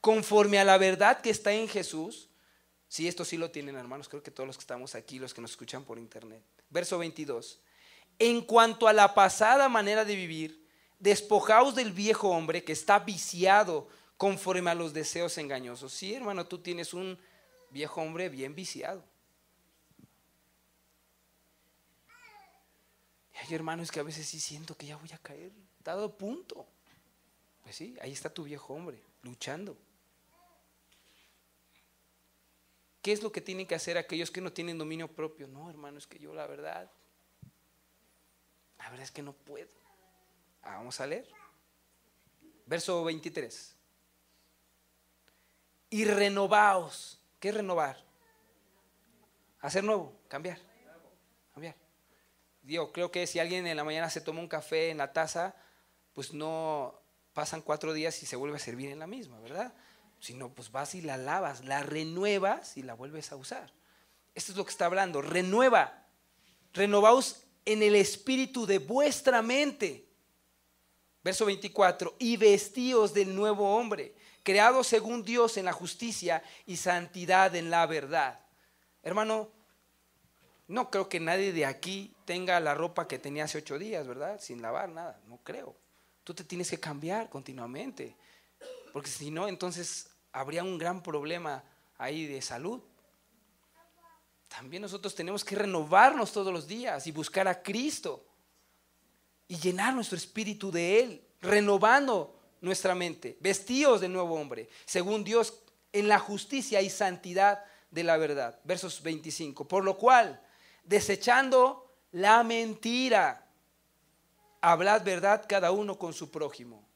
conforme a la verdad que está en Jesús. Sí, esto sí lo tienen, hermanos, creo que todos los que estamos aquí, los que nos escuchan por internet. Verso 22: en cuanto a la pasada manera de vivir, despojaos del viejo hombre que está viciado conforme a los deseos engañosos. Sí, hermano, tú tienes un viejo hombre bien viciado. Ay, hermano, es que a veces sí siento que ya voy a caer, dado punto. Pues sí, ahí está tu viejo hombre, luchando. ¿Qué es lo que tienen que hacer aquellos que no tienen dominio propio? No, hermano, es que yo la verdad es que no puedo. Vamos a leer. Verso 23: y renovaos. ¿Qué es renovar? Hacer nuevo, cambiar. Digo, creo que si alguien en la mañana se toma un café en la taza, pues no pasan 4 días y se vuelve a servir en la misma, ¿verdad? Sino pues vas y la lavas, la renuevas y la vuelves a usar. Esto es lo que está hablando. Renovaos en el espíritu de vuestra mente. Verso 24: y vestíos del nuevo hombre, creado según Dios en la justicia y santidad en la verdad. Hermano, no creo que nadie de aquí tenga la ropa que tenía hace 8 días, ¿verdad? Sin lavar, nada, no creo. Tú te tienes que cambiar continuamente, porque si no, entonces habría un gran problema ahí de salud. También nosotros tenemos que renovarnos todos los días y buscar a Cristo y llenar nuestro espíritu de Él, renovando nuestra mente. Vestíos del nuevo hombre, según Dios, en la justicia y santidad de la verdad. Versos 25: por lo cual, desechando la mentira, hablad verdad cada uno con su prójimo.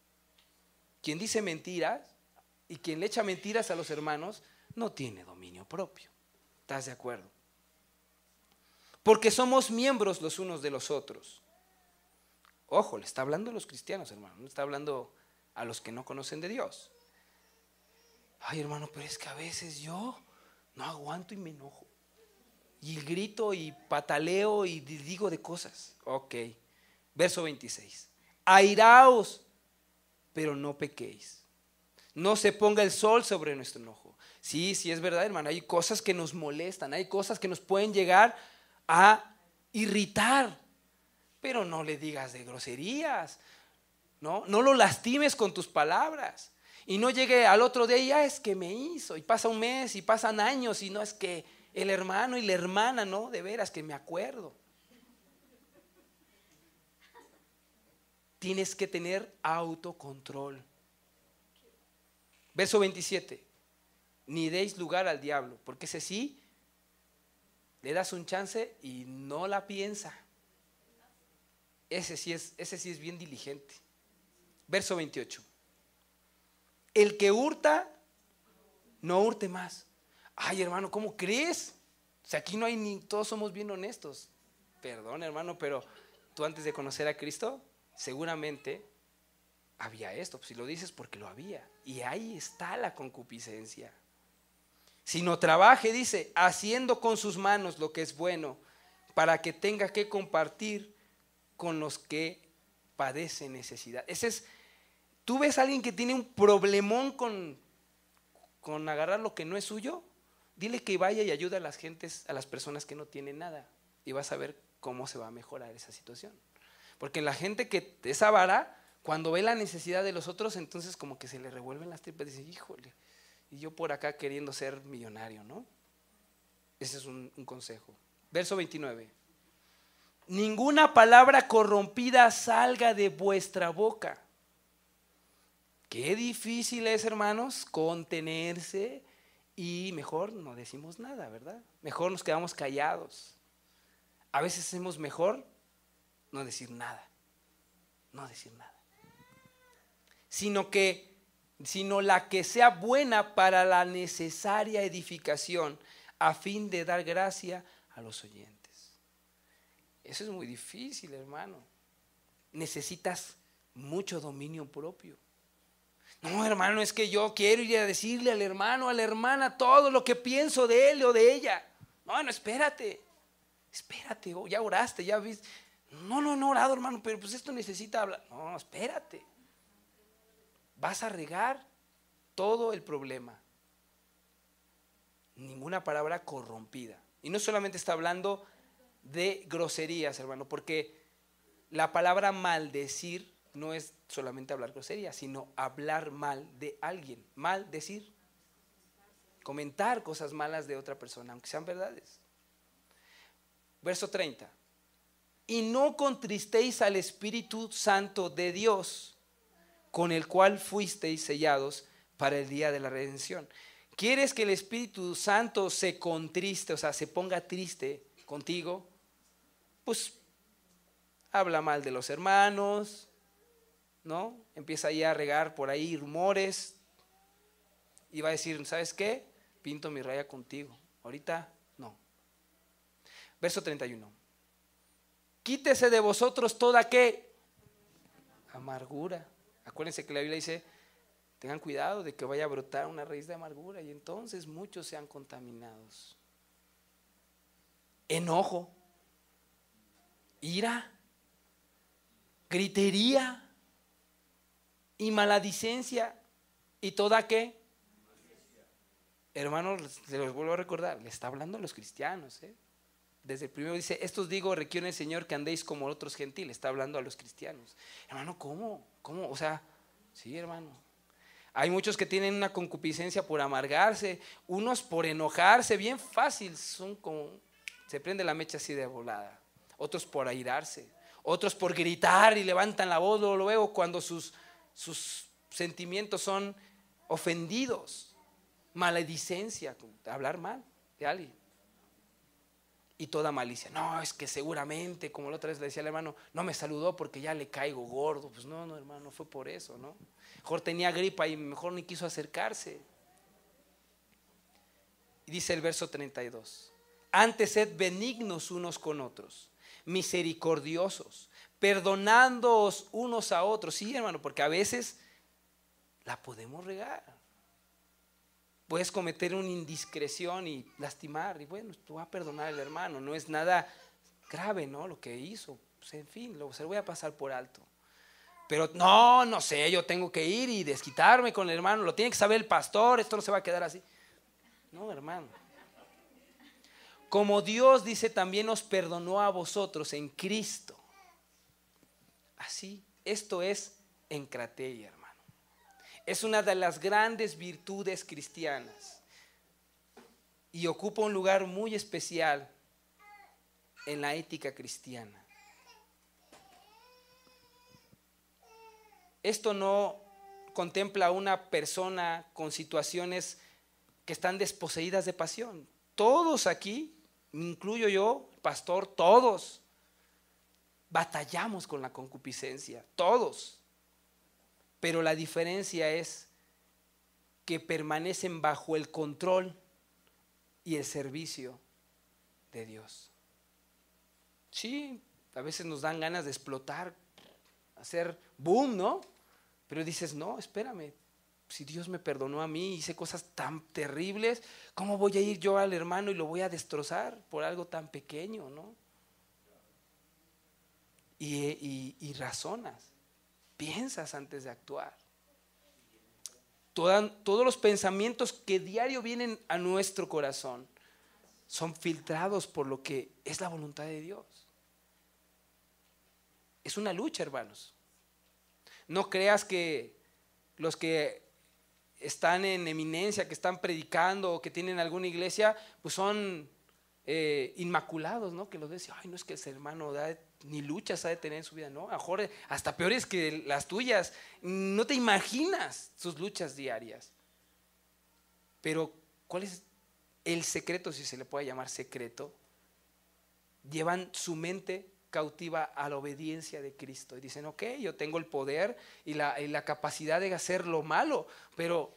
Quien dice mentiras y quien le echa mentiras a los hermanos no tiene dominio propio. ¿Estás de acuerdo? Porque somos miembros los unos de los otros. Ojo, le está hablando a los cristianos, hermano, no está hablando a los que no conocen de Dios. Ay, hermano, pero es que a veces yo no aguanto y me enojo. Y grito y pataleo y digo de cosas. Ok. Verso 26: airaos, pero no pequéis. No se ponga el sol sobre nuestro enojo. Sí, es verdad, hermano. Hay cosas que nos molestan, hay cosas que nos pueden llegar a irritar. Pero no le digas de groserías. No lo lastimes con tus palabras. Y no llegue al otro día y es que me hizo. Y pasa un mes y pasan años y no es que el hermano y la hermana, no, de veras que me acuerdo. Tienes que tener autocontrol. Verso 27. Ni deis lugar al diablo, porque ese sí, le das un chance y no la piensa. Ese sí es bien diligente. Verso 28. El que hurta, no hurte más. Ay, hermano, ¿cómo crees? O sea, aquí no hay ni, todos somos bien honestos. Perdón, hermano, pero tú antes de conocer a Cristo, seguramente había esto. Pues si lo dices porque lo había. Y ahí está la concupiscencia. Sino trabaje, dice, haciendo con sus manos lo que es bueno, para que tenga que compartir con los que padecen necesidad. Ese es. Tú ves a alguien que tiene un problemón con agarrar lo que no es suyo, dile que vaya y ayude a las gentes, a las personas que no tienen nada, y vas a ver cómo se va a mejorar esa situación. Porque la gente que es avara, cuando ve la necesidad de los otros, entonces como que se le revuelven las tripas y dice, híjole, y yo por acá queriendo ser millonario, ¿no? Ese es un consejo. Verso 29. Ninguna palabra corrompida salga de vuestra boca. Qué difícil es, hermanos, contenerse y mejor no decimos nada, ¿verdad? Mejor nos quedamos callados. A veces hacemos mejor no decir nada, no decir nada. Sino la que sea buena para la necesaria edificación, a fin de dar gracia a los oyentes. Eso es muy difícil, hermano. Necesitas mucho dominio propio. No, hermano, es que yo quiero ir a decirle al hermano, a la hermana, todo lo que pienso de él o de ella. No, espérate, ya oraste, ya viste. No he orado, hermano, pero pues esto necesita hablar. No, espérate. Vas a regar todo el problema. Ninguna palabra corrompida. Y no solamente está hablando de groserías, hermano, porque la palabra maldecir no es solamente hablar grosería, sino hablar mal de alguien. Maldecir, comentar cosas malas de otra persona, aunque sean verdades. Verso 30. Y no contristéis al Espíritu Santo de Dios, con el cual fuisteis sellados para el día de la redención. ¿Quieres que el Espíritu Santo se contriste, o sea, se ponga triste contigo? Pues habla mal de los hermanos, ¿no? Empieza ahí a regar por ahí rumores y va a decir, ¿sabes qué? Pinto mi raya contigo. Ahorita no. Verso 31. Quítese de vosotros toda ¿qué? Amargura. Acuérdense que la Biblia dice, tengan cuidado de que vaya a brotar una raíz de amargura y entonces muchos sean contaminados. Enojo, ira, gritería y maledicencia y toda ¿qué? Hermanos, se los vuelvo a recordar, le está hablando a los cristianos, ¿eh? Desde el primero dice, estos digo, requiere el Señor que andéis como otros gentiles. Está hablando a los cristianos. Hermano, ¿cómo? O sea, sí, hermano. Hay muchos que tienen una concupiscencia por amargarse, unos por enojarse, bien fácil, son como, se prende la mecha así de volada. Otros por airarse, otros por gritar y levantan la voz luego cuando sus sentimientos son ofendidos. Maledicencia, hablar mal de alguien. Y toda malicia, no, es que seguramente, como la otra vez le decía al hermano, no me saludó porque ya le caigo gordo. Pues no, hermano, no fue por eso, ¿no? Mejor tenía gripa y mejor ni quiso acercarse. Y dice el verso 32, antes sed benignos unos con otros, misericordiosos, perdonándoos unos a otros. Sí, hermano, porque a veces la podemos regar. Puedes cometer una indiscreción y lastimar, y bueno, tú vas a perdonar al hermano, no es nada grave, ¿no? Lo que hizo, pues en fin, se lo voy a pasar por alto. Pero no sé, yo tengo que ir y desquitarme con el hermano, lo tiene que saber el pastor, esto no se va a quedar así. No, hermano. Como Dios, dice, también os perdonó a vosotros en Cristo. Así, esto es encrateia, hermano. Es una de las grandes virtudes cristianas y ocupa un lugar muy especial en la ética cristiana. Esto no contempla a una persona con situaciones que están desposeídas de pasión. Todos aquí, me incluyo yo, pastor, todos batallamos con la concupiscencia, todos. Pero la diferencia es que permanecen bajo el control y el servicio de Dios. Sí, a veces nos dan ganas de explotar, hacer boom, ¿no? Pero dices, no, espérame, si Dios me perdonó a mí, hice cosas tan terribles, ¿cómo voy a ir yo al hermano y lo voy a destrozar por algo tan pequeño, ¿no? Y razonas, piensas antes de actuar. Todos los pensamientos que diario vienen a nuestro corazón son filtrados por lo que es la voluntad de Dios. Es una lucha, hermanos. No creas que los que están en eminencia, que están predicando o que tienen alguna iglesia, pues son inmaculados, ¿no? Que los ves, ay, no es que ese hermano ni luchas ha de tener en su vida, no, a lo mejor hasta peores que las tuyas. No te imaginas sus luchas diarias. Pero, ¿cuál es el secreto, si se le puede llamar secreto? Llevan su mente cautiva a la obediencia de Cristo y dicen, ok, yo tengo el poder y la capacidad de hacer lo malo, pero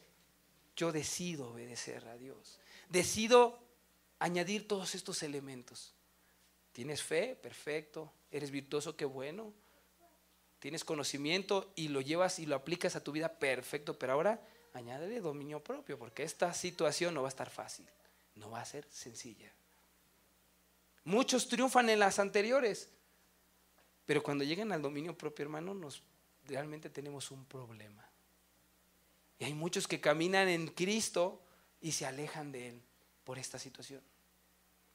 yo decido obedecer a Dios, decido añadir todos estos elementos. ¿Tienes fe? Perfecto. ¿Eres virtuoso? Qué bueno. ¿Tienes conocimiento y lo llevas y lo aplicas a tu vida? Perfecto, pero ahora añádele dominio propio, porque esta situación no va a estar fácil, no va a ser sencilla. Muchos triunfan en las anteriores, pero cuando llegan al dominio propio, hermano, realmente tenemos un problema. Y hay muchos que caminan en Cristo y se alejan de Él por esta situación,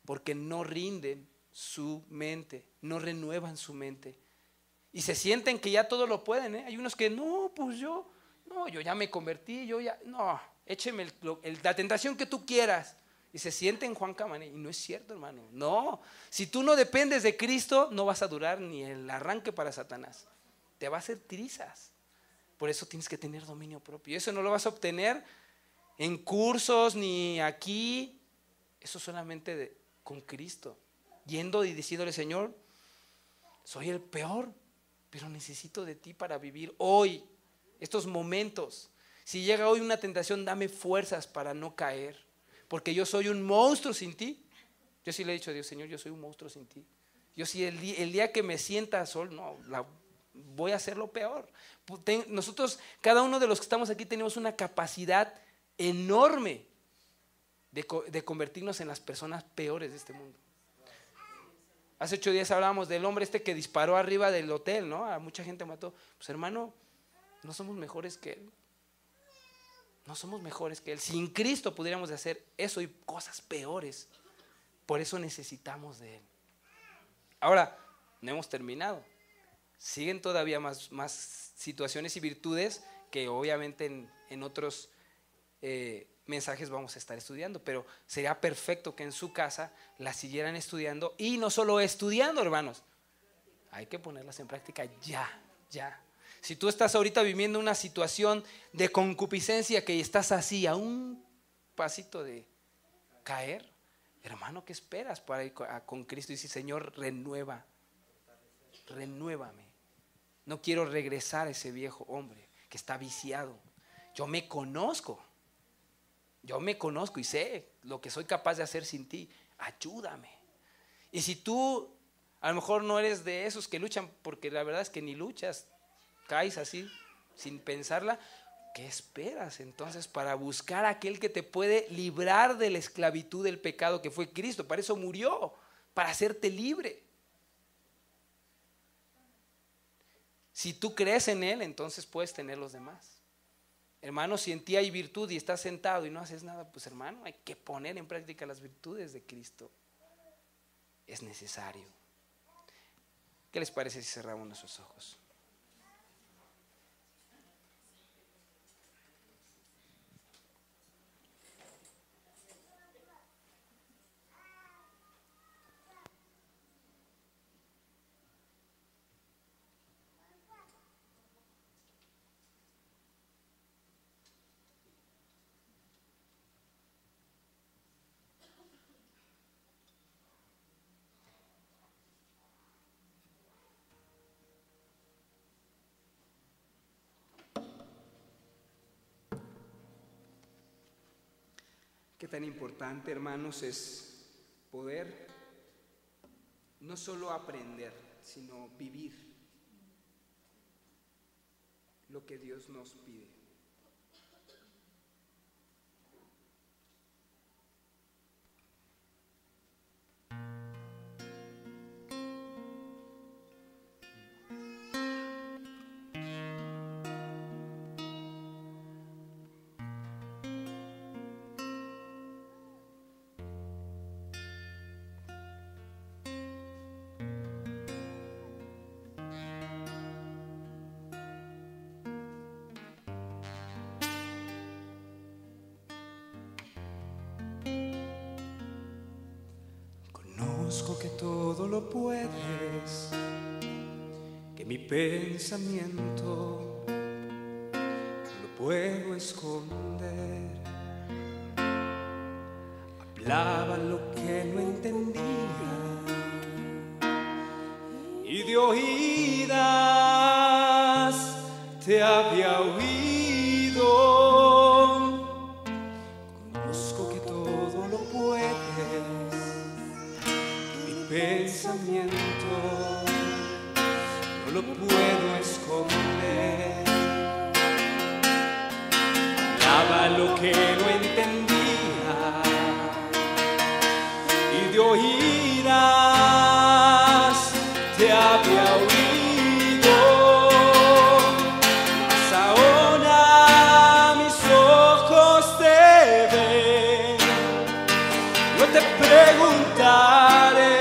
porque no rinden su mente, no renuevan su mente y se sienten que ya todo lo pueden, ¿eh? Hay unos que no, pues yo ya me convertí, écheme la tentación que tú quieras. Y se sienten Juan Camané. Y no es cierto, hermano. No, si tú no dependes de Cristo, no vas a durar ni el arranque para Satanás. Te va a hacer trizas. Por eso tienes que tener dominio propio. Y eso no lo vas a obtener en cursos ni aquí. Eso solamente con Cristo. Yendo y diciéndole, Señor, soy el peor, pero necesito de ti para vivir hoy, estos momentos. Si llega hoy una tentación, dame fuerzas para no caer. Porque yo soy un monstruo sin ti. Yo sí le he dicho a Dios, Señor, yo soy un monstruo sin ti. Yo sí el día que me sienta sol, voy a hacer lo peor. Nosotros, cada uno de los que estamos aquí, tenemos una capacidad enorme de convertirnos en las personas peores de este mundo. Hace 8 días hablábamos del hombre que disparó arriba del hotel, ¿no? A mucha gente mató. Pues hermano, no somos mejores que él. No somos mejores que Él. Sin Cristo pudiéramos hacer eso y cosas peores. Por eso necesitamos de Él. Ahora, no hemos terminado. Siguen todavía más situaciones y virtudes que obviamente en otros mensajes vamos a estar estudiando. Pero sería perfecto que en su casa las siguieran estudiando. Y no solo estudiando, hermanos. Hay que ponerlas en práctica ya. Si tú estás ahorita viviendo una situación de concupiscencia que estás así a un pasito de caer, hermano, ¿qué esperas para ir con Cristo y decir, Señor, renuévame? No quiero regresar a ese viejo hombre que está viciado. Yo me conozco y sé lo que soy capaz de hacer sin ti. Ayúdame. Y si tú a lo mejor no eres de esos que luchan, porque la verdad es que ni luchas, caes así sin pensarla, ¿qué esperas entonces para buscar a aquel que te puede librar de la esclavitud del pecado que fue Cristo? Para eso murió, para hacerte libre. Si tú crees en Él, entonces puedes tener los demás. Hermano, si en ti hay virtud y estás sentado y no haces nada, pues hermano, hay que poner en práctica las virtudes de Cristo. Es necesario. ¿Qué les parece si cerramos nuestros ojos? Qué tan importante, hermanos, es poder no solo aprender, sino vivir lo que Dios nos pide. Conozco que todo lo puedes, que mi pensamiento no lo puedo esconder. Hablaba lo que no entendía y de oídas te había oído. Conozco que todo lo puedes, pensamiento no lo puedo esconder. Hablaba lo que no entendía y de oídas te había oído. Mas ahora mis ojos te ven. Yo te preguntaré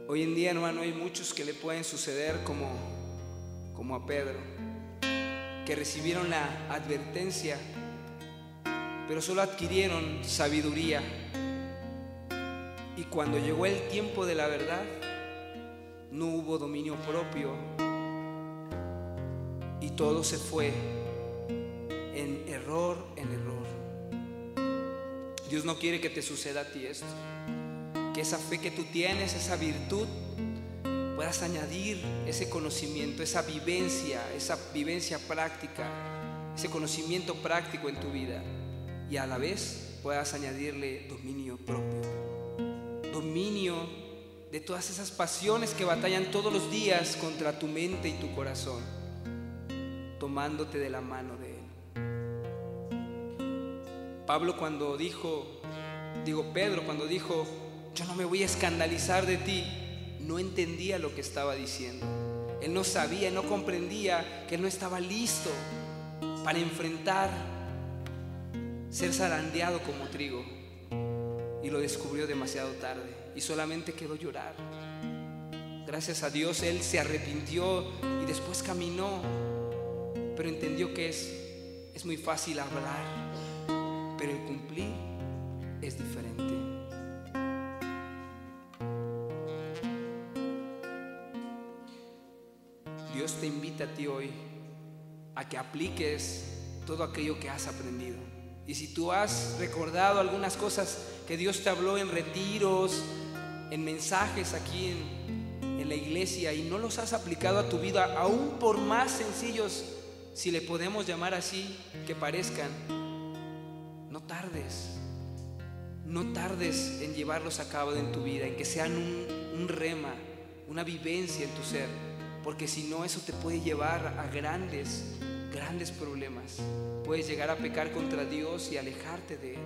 hoy en día, hermano, hay muchos que le pueden suceder como a Pedro, que recibieron la advertencia, pero solo adquirieron sabiduría. Y cuando llegó el tiempo de la verdad, no hubo dominio propio y todo se fue en error en error. Dios no quiere que te suceda a ti esto. Que esa fe que tú tienes, esa virtud, puedas añadir ese conocimiento, esa vivencia práctica, ese conocimiento práctico en tu vida, y a la vez puedas añadirle dominio propio, dominio de todas esas pasiones que batallan todos los días contra tu mente y tu corazón, tomándote de la mano de Él. Pedro cuando dijo, yo no me voy a escandalizar de ti, no entendía lo que estaba diciendo. Él no sabía, no comprendía que él no estaba listo para enfrentar ser zarandeado como trigo, y lo descubrió demasiado tarde y solamente quedó llorar. Gracias a Dios él se arrepintió y después caminó, pero entendió que es muy fácil hablar, pero el cumplir es diferente. Dios te invita a ti hoy a que apliques todo aquello que has aprendido. Y si tú has recordado algunas cosas que Dios te habló en retiros, en mensajes aquí en la iglesia, y no los has aplicado a tu vida, aún por más sencillos, si le podemos llamar así, que parezcan, no tardes en llevarlos a cabo en tu vida, en que sean un rema, una vivencia en tu ser, porque si no, eso te puede llevar a grandes grandes problemas. Puedes llegar a pecar contra Dios y alejarte de Él.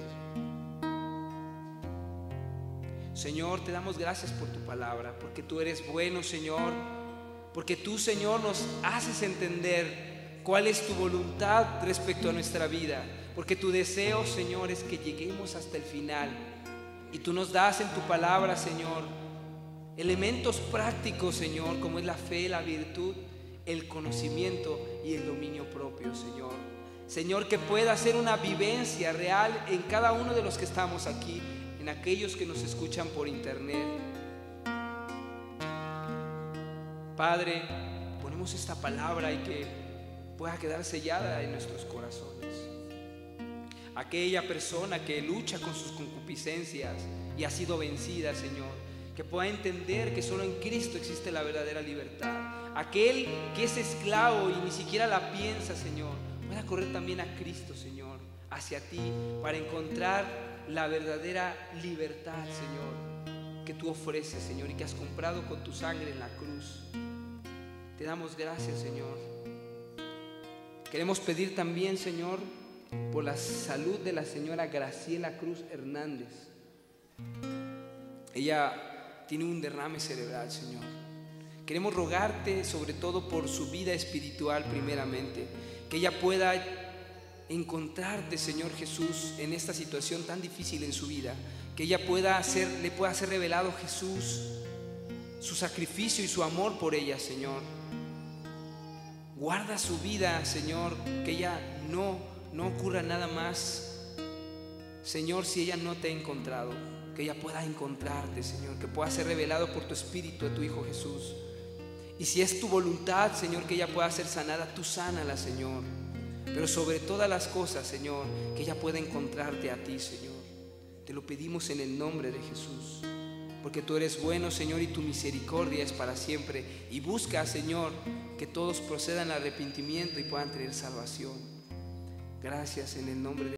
Señor, te damos gracias por tu palabra, porque tú eres bueno, Señor, porque tú, Señor, nos haces entender cuál es tu voluntad respecto a nuestra vida, porque tu deseo, Señor, es que lleguemos hasta el final. Y tú nos das en tu palabra, Señor, elementos prácticos, Señor, como es la fe, la virtud, el conocimiento y el dominio propio, Señor. Señor, que pueda ser una vivencia real en cada uno de los que estamos aquí, en aquellos que nos escuchan por internet. Padre, ponemos esta palabra y que pueda quedar sellada en nuestros corazones. Aquella persona que lucha con sus concupiscencias y ha sido vencida, Señor, que pueda entender que solo en Cristo existe la verdadera libertad. Aquel que es esclavo y ni siquiera la piensa, Señor, pueda correr también a Cristo, Señor, hacia ti, para encontrar la verdadera libertad, Señor, que tú ofreces, Señor, y que has comprado con tu sangre en la cruz. Te damos gracias, Señor. Queremos pedir también, Señor, por la salud de la señora Graciela Cruz Hernández. Ella tiene un derrame cerebral, Señor. Queremos rogarte sobre todo por su vida espiritual primeramente, que ella pueda encontrarte, Señor Jesús, en esta situación tan difícil en su vida, que ella le pueda ser revelado, Jesús, su sacrificio y su amor por ella, Señor. Guarda su vida, Señor, que ella no ocurra nada más, Señor, si ella no te ha encontrado, que ella pueda encontrarte, Señor, que pueda ser revelado por tu Espíritu de tu Hijo Jesús. Y si es tu voluntad, Señor, que ella pueda ser sanada, tú sánala, Señor. Pero sobre todas las cosas, Señor, que ella pueda encontrarte a ti, Señor. Te lo pedimos en el nombre de Jesús, porque tú eres bueno, Señor, y tu misericordia es para siempre. Y busca, Señor, que todos procedan al arrepentimiento y puedan tener salvación. Gracias en el nombre de